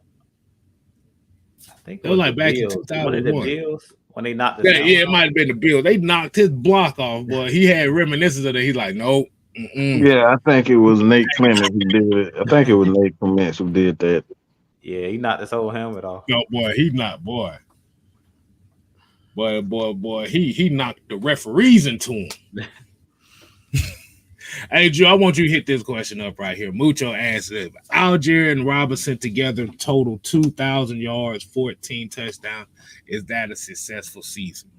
think it was like back Bills. in 2001. The Bills when they knocked his it might have been the Bills. They knocked his block off, boy. He had reminiscences of that. He's like, nope. Mm-mm. Yeah, I think it was Nate Clements who did it. I think it was Nate Clements who did that. Yeah, he knocked his whole helmet off. No, boy, he not, boy. Boy, he knocked the referees into him. Hey, Drew, I want you to hit this question up right here. Mucho asked it. Algier and Robinson together total 2,000 yards, 14 touchdowns. Is that a successful season?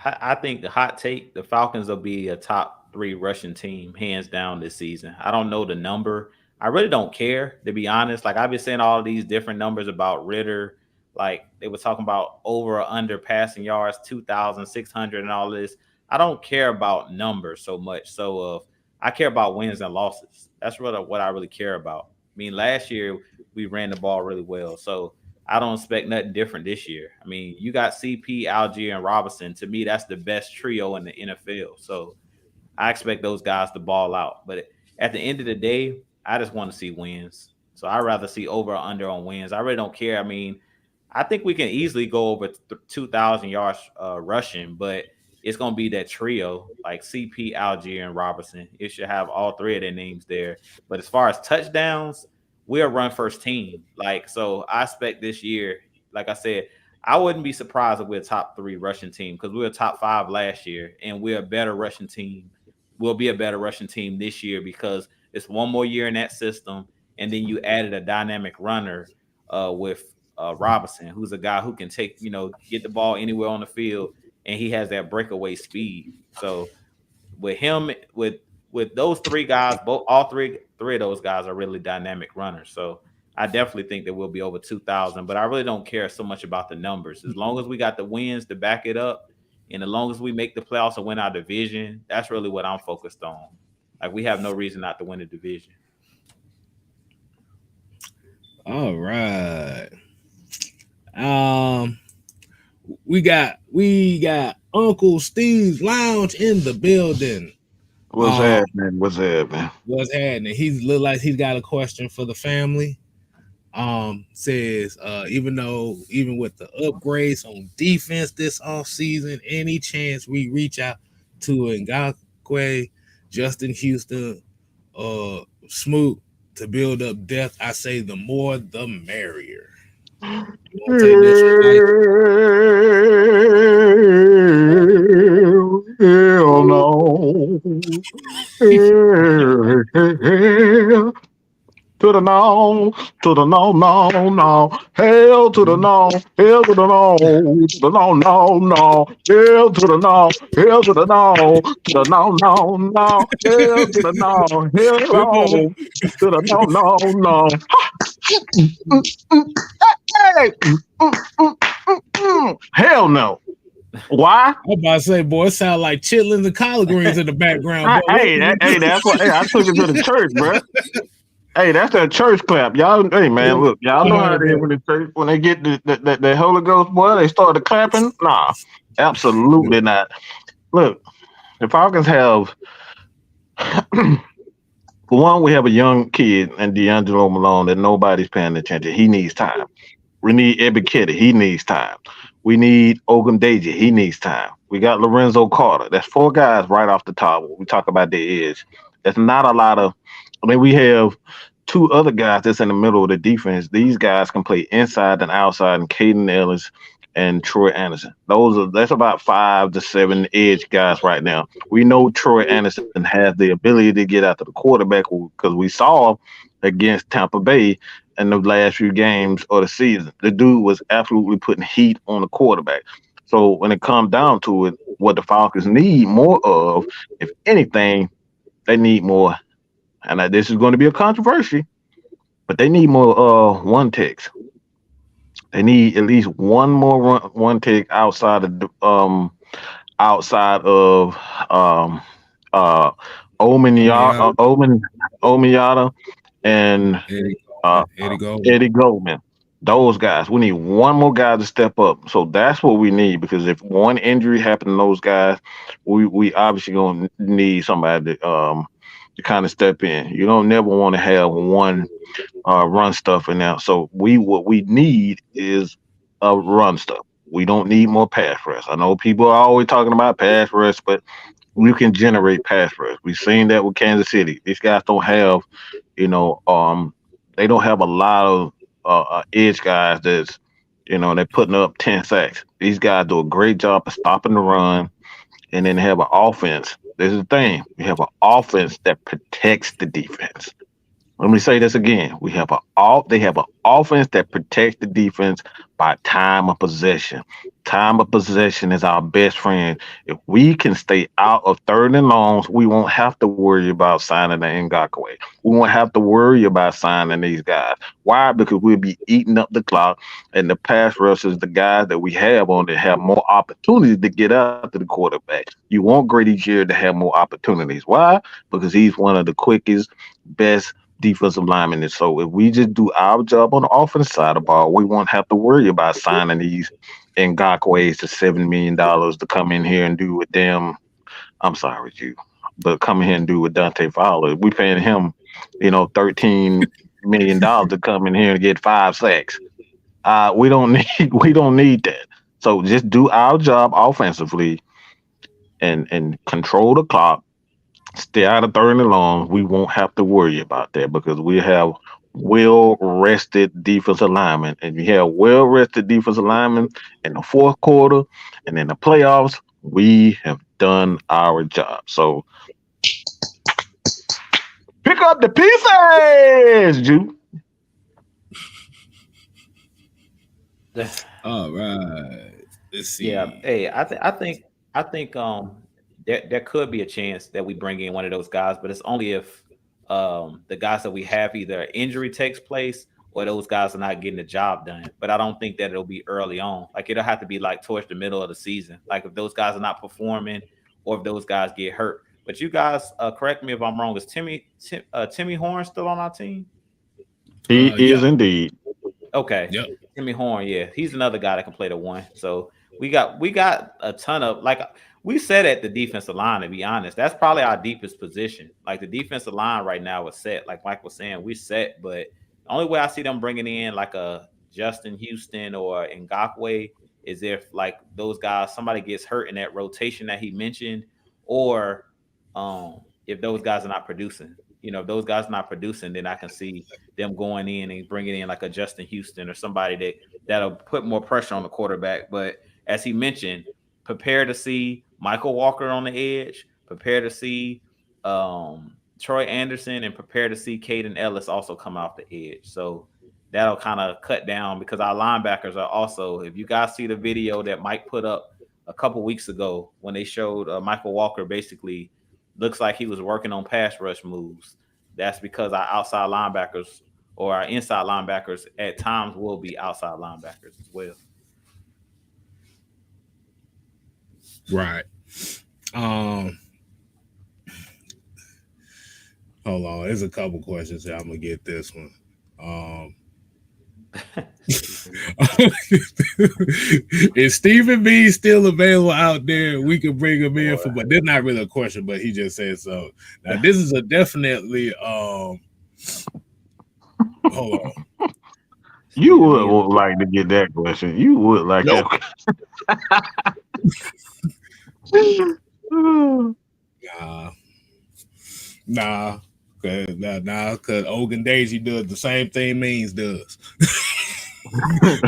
I think the hot take, the Falcons will be a top 3 rushing team, hands down, this season. I don't know the number. I really don't care, to be honest. Like, I've been saying all these different numbers about Ritter. Like, they were talking about over or under passing yards, 2,600 and all this. I don't care about numbers so much. So I care about wins and losses. That's what I really care about. I mean, last year we ran the ball really well. So I don't expect nothing different this year. I mean, you got CP, Algier, and Robinson. To me, that's the best trio in the NFL. So I expect those guys to ball out. But at the end of the day, I just want to see wins. So I'd rather see over or under on wins. I really don't care. I mean, I think we can easily go over 2,000 yards rushing, but it's going to be that trio like CP, Algier, and Robinson. It should have all 3 of their names there. But as far as touchdowns, we're a run-first team. Like, so I expect this year, like I said, I wouldn't be surprised if we're a top 3 rushing team because we were top 5 last year, and we're a better rushing team. We'll be a better rushing team this year because it's one more year in that system, and then you added a dynamic runner with Robinson, who's a guy who can take, get the ball anywhere on the field, and he has that breakaway speed. So with him, with those 3 guys, all three of those guys are really dynamic runners. So I definitely think that we'll be over 2,000, but I really don't care so much about the numbers. As long as we got the wins to back it up, and as long as we make the playoffs and win our division, that's really what I'm focused on. Like, we have no reason not to win the division. All right. We got Uncle Steve's Lounge in the building. What's happening? What's happening? He look like he's got a question for the family. Says even with the upgrades on defense this offseason, any chance we reach out to Ngakoue, Justin Houston, Smoot to build up depth? I say the more the merrier. Hell no. To the no, to the no, no, no. Hell to the no, hell to the no, to the no, no, no. Hell to the no, hell to the no, to the no, no, no. Hell to the no, hell to the no, no, no. Hey, hell no. Why? I'm about to say, boy, it sound like chitlins and collard greens in the background. That's what. Hey, I took it to the church, bro. Hey, that's that church clap, y'all. Hey, man, look, y'all know how it is when the church, when they get the Holy Ghost, boy, they start clapping. Nah, absolutely not. Look, the Falcons have. For one, we have a young kid and D'Angelo Malone that nobody's paying attention. He needs time. We need Ebiketie. He needs time. We need Ogundeji. He needs time. We got Lorenzo Carter. That's 4 guys right off the top when we talk about their edge. It's not a lot of. I mean, we have two other guys that's in the middle of the defense. These guys can play inside and outside, and Caden Ellis and Troy Anderson. That's about 5 to 7 edge guys right now. We know Troy Anderson has the ability to get after the quarterback because we saw against Tampa Bay in the last few games of the season. The dude was absolutely putting heat on the quarterback. So when it comes down to it, what the Falcons need more of, if anything, they need more. And this is going to be a controversy, but they need more one ticks. They need at least one more one tick outside of uh Ominyata and Eddie Goldman. Eddie Goldman. Those guys. We need one more guy to step up. So that's what we need, because if one injury happened to those guys, we obviously gonna need somebody to kind of step in. You don't never want to have one run stuff in there. So what we need is a run stuff. We don't need more pass rush. I know people are always talking about pass rush, but we can generate pass rush. We've seen that with Kansas City. These guys don't have, they don't have a lot of edge guys that's, they're putting up 10 sacks. These guys do a great job of stopping the run, and then have an offense. This is the thing. We have an offense that protects the defense. Let me say this again. They have an offense that protects the defense by time of possession. Time of possession is our best friend. If we can stay out of third and longs, we won't have to worry about signing the Ngakoue. We won't have to worry about signing these guys. Why? Because we'll be eating up the clock, and the pass rushers, the guys that we have on there, have more opportunities to get out to the quarterback. You want Grady Jarrett to have more opportunities. Why? Because he's one of the quickest, best defensive linemen. And so if we just do our job on the offensive side of the ball, we won't have to worry about signing these Ngakoues to $7 million to come in here and do with them. I'm sorry, you, but come in here and do with Dante Fowler. We paying him, $13 million to come in here and get 5 sacks. We don't need that. So just do our job offensively and control the clock. Stay out of third and long. We won't have to worry about that because we have well-rested defensive linemen. And you have well-rested defensive linemen in the fourth quarter and in the playoffs, we have done our job. So pick up the pieces, Ju. All right. Let's see. Yeah. Hey, I think there could be a chance that we bring in one of those guys, but it's only if the guys that we have, either injury takes place or those guys are not getting the job done. But I don't think that it'll be early on. Like, it'll have to be like towards the middle of the season. Like, if those guys are not performing or if those guys get hurt. But you guys, correct me if I'm wrong, is Timmy Horn still on our team? He is indeed. Okay. Yep. Timmy Horn, yeah. He's another guy that can play the one. So we got a ton of, like, we said at the defensive line, to be honest, that's probably our deepest position. Like, the defensive line right now is set. Like Mike was saying, we're set. But the only way I see them bringing in like a Justin Houston or Ngakoue is if, like, those guys, somebody gets hurt in that rotation that he mentioned, or if those guys are not producing. If those guys are not producing, then I can see them going in and bringing in like a Justin Houston or somebody that'll put more pressure on the quarterback. But as he mentioned, prepare to see Michael Walker on the edge, prepare to see Troy Anderson, and prepare to see Caden Ellis also come off the edge. So that'll kind of cut down, because our linebackers are also, if you guys see the video that Mike put up a couple weeks ago when they showed Michael Walker basically looks like he was working on pass rush moves, that's because our outside linebackers or our inside linebackers at times will be outside linebackers as well. Right. Hold on. There's a couple questions here. I'm gonna get this one. Is Stephen B still available out there? We could bring him in for, but that's not really a question, but he just said so. Now this is a definitely hold on. You would like to get that question. You would like that. Nah, cause Ogun Daisy does the same thing Means does.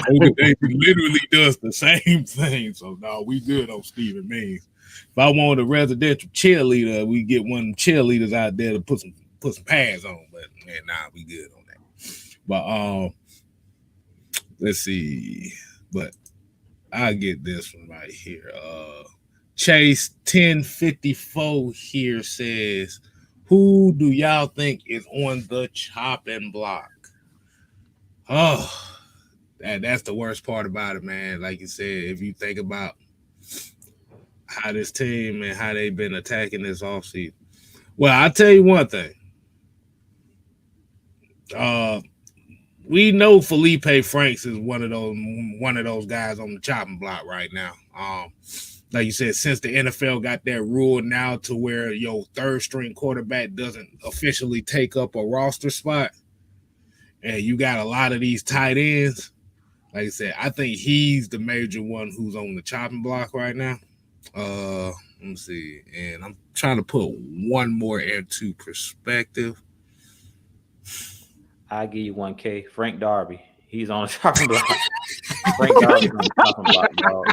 Ogun Daisy literally does the same thing. So no, we good on Stephen Means. If I want a residential cheerleader, we get one of them cheerleaders out there to put some pads on. But man, nah, we good on that. But let's see. But I get this one right here. Chase 1054 here says, who do y'all think is on the chopping block? Oh, that's the worst part about it, man. Like you said, if you think about how this team and how they've been attacking this offseason. Well, I'll tell you one thing. We know Felipe Franks is one of those guys on the chopping block right now. Like you said, since the NFL got that rule now to where your third string quarterback doesn't officially take up a roster spot, and you got a lot of these tight ends, like I said, I think he's the major one who's on the chopping block right now. Let me see. And I'm trying to put one more into perspective. I give you 1K. Frank Darby. He's on the chopping block. Frank Darby's on the chopping block, dog.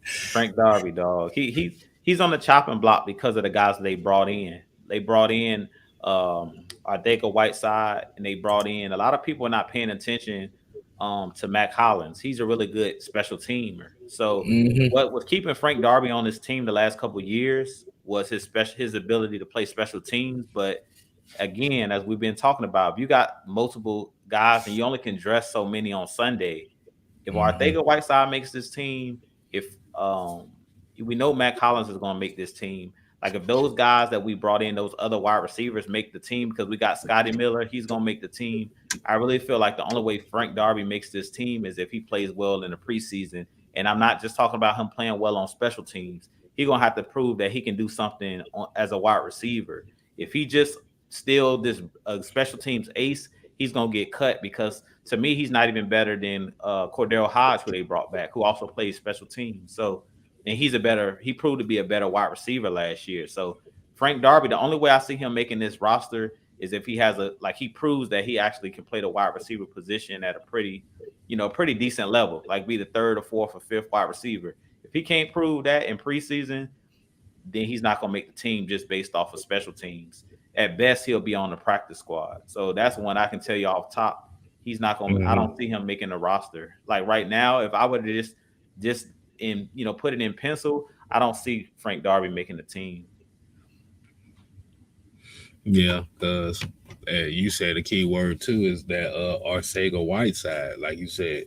Frank Darby, dog. He's on the chopping block because of the guys they brought in. They brought in Ardega Whiteside, and they brought in a lot of people are not paying attention to Mac Hollins. He's a really good special teamer. So what was keeping Frank Darby on this team the last couple of years was his ability to play special teams. But again, as we've been talking about, if you got multiple guys and you only can dress so many on Sunday, if Ardega Whiteside makes this team, if we know Mac Hollins is going to make this team. Like if those guys that we brought in, those other wide receivers make the team, because we got Scotty Miller, he's going to make the team. I really feel like the only way Frank Darby makes this team is if he plays well in the preseason. And I'm not just talking about him playing well on special teams. He's going to have to prove that he can do something as a wide receiver. If he just still this special teams ace, he's going to get cut, because to me, he's not even better than Cordell Hodge, who they brought back, who also plays special teams. So, and he proved to be a better wide receiver last year. So Frank Darby, the only way I see him making this roster is if he has he proves that he actually can play the wide receiver position at a pretty decent level, like be the third or fourth or fifth wide receiver. If he can't prove that in preseason, then he's not going to make the team just based off of special teams. At best, he'll be on the practice squad. So that's one I can tell you off top. He's not going to, I don't see him making the roster. Like right now, if I were to just put it in pencil, I don't see Frank Darby making the team. Yeah, because you said the key word too is that Arcega Whiteside, like you said,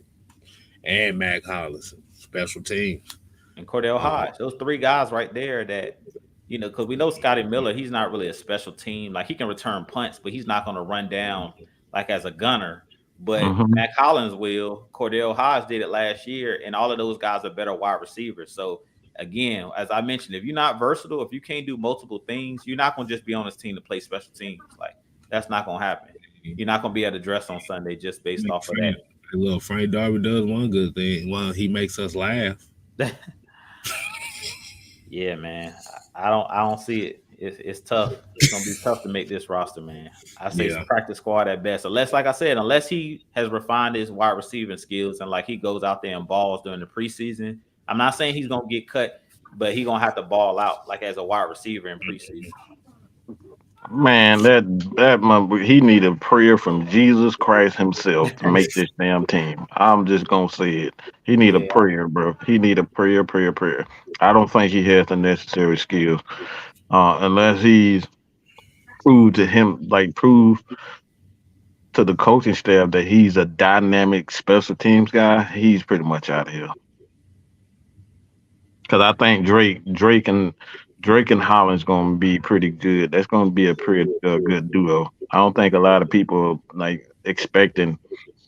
and Mac Hollins, special teams. And Cordell Hodge. Those three guys right there that, because we know Scotty Miller, he's not really a special team. Like he can return punts, but he's not going to run down like as a gunner. But Mac Hollins will. Cordell Hodge did it last year, and all of those guys are better wide receivers. So again, as I mentioned, if you're not versatile, if you can't do multiple things, you're not going to just be on this team to play special teams. Like that's not going to happen. You're not going to be able to dress on Sunday just based off of that. Look, Frank Darby does one good thing. Well, he makes us laugh. Yeah, man. I don't see it. It's tough. It's gonna be tough to make this roster, man. I say it's practice squad at best. Unless he has refined his wide receiving skills and like he goes out there and balls during the preseason. I'm not saying he's gonna get cut, but he's gonna have to ball out like as a wide receiver in preseason. Man, he need a prayer from Jesus Christ himself to make this damn team. I'm just gonna say it. He need a prayer, bro. He need a prayer. I don't think he has the necessary skills. Unless he's prove to the coaching staff that he's a dynamic special teams guy, he's pretty much out of here. Because I think Drake and Holland's going to be pretty good. That's going to be a pretty good duo. I don't think a lot of people like expecting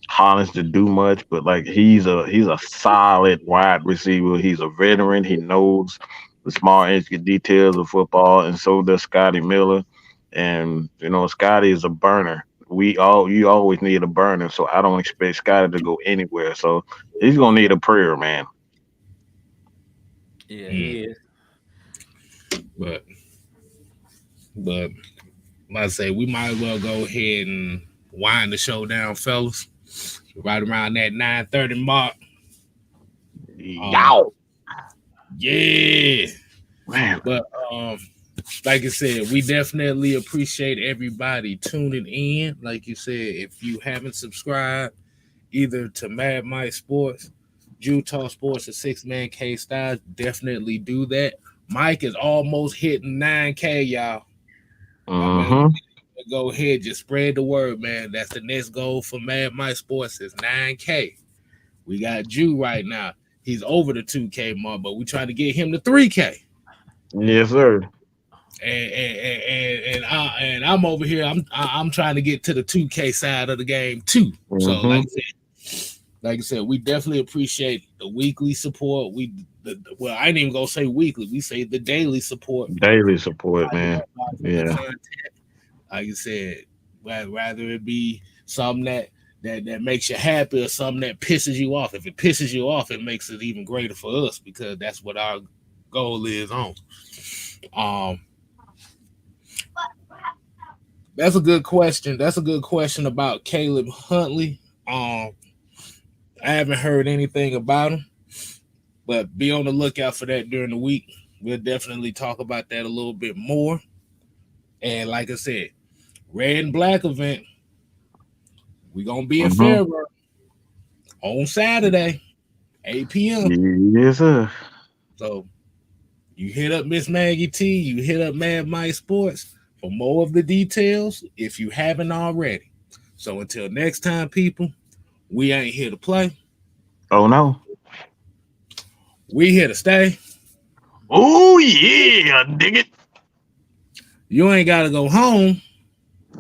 Hollins to do much, but like he's a solid wide receiver. He's a veteran. He knows the small intricate details of football, and so does Scotty Miller. And Scotty is a burner. You always need a burner, so I don't expect Scotty to go anywhere. So he's gonna need a prayer, man. Yeah, he is. But But like I say, we might as well go ahead and wind the show down, fellas. Right around that 9:30 mark. Yow. Yeah. Man. But like I said, we definitely appreciate everybody tuning in. Like you said, if you haven't subscribed either to Mad Mike Sports, Utah Sports, or 6-Man K Styles, definitely do that. Mike is almost hitting 9K, y'all. Mm-hmm. Go ahead, just spread the word, man. That's the next goal for Mad Mike Sports is 9K. We got Jew right now. He's over the 2K mark, but we trying to get him to 3K. Yes, sir. And I'm over here. I'm trying to get to the 2K side of the game too. Mm-hmm. So like I said, we definitely appreciate the weekly support. Well, I ain't even gonna say weekly. We say the daily support. Daily support, man. Yeah. Like I said, rather it be something that makes you happy or something that pisses you off. If it pisses you off, it makes it even greater for us because that's what our goal is on. That's a good question. That's a good question about Caleb Huntley. I haven't heard anything about him, but be on the lookout for that during the week. We'll definitely talk about that a little bit more. And like I said, Red and Black event. We're gonna be at Fairburn on Saturday, 8 p.m. Yes, sir. So you hit up Miss Maggie T, you hit up Mad Mike Sports for more of the details if you haven't already. So until next time, people, we ain't here to play. Oh no. We here to stay. Oh yeah, dig it. You ain't gotta go home,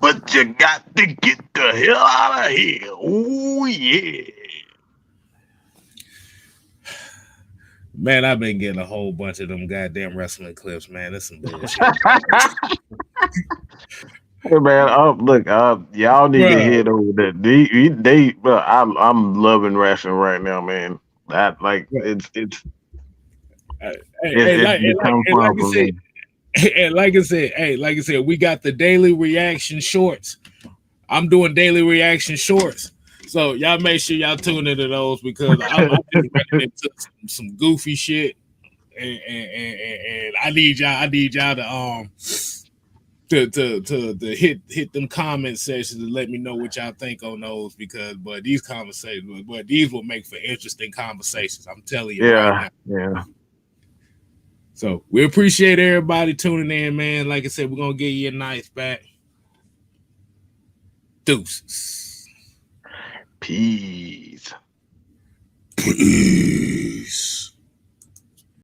but you got to get the hell out of here. Oh yeah. Man, I've been getting a whole bunch of them goddamn wrestling clips, man. That's some bullshit. Hey man, look, y'all need to head over that. Bro, I'm loving wrestling right now, man. That like it's like I said, we got the daily reaction shorts. I'm doing daily reaction shorts. So y'all make sure y'all tune into those because I'm just running into some goofy shit, and I need y'all to hit them comment sections and let me know what y'all think on those but these will make for interesting conversations. I'm telling you right now. Yeah. So we appreciate everybody tuning in, man. Like I said, we're gonna get you a nice back. Deuces. Peace.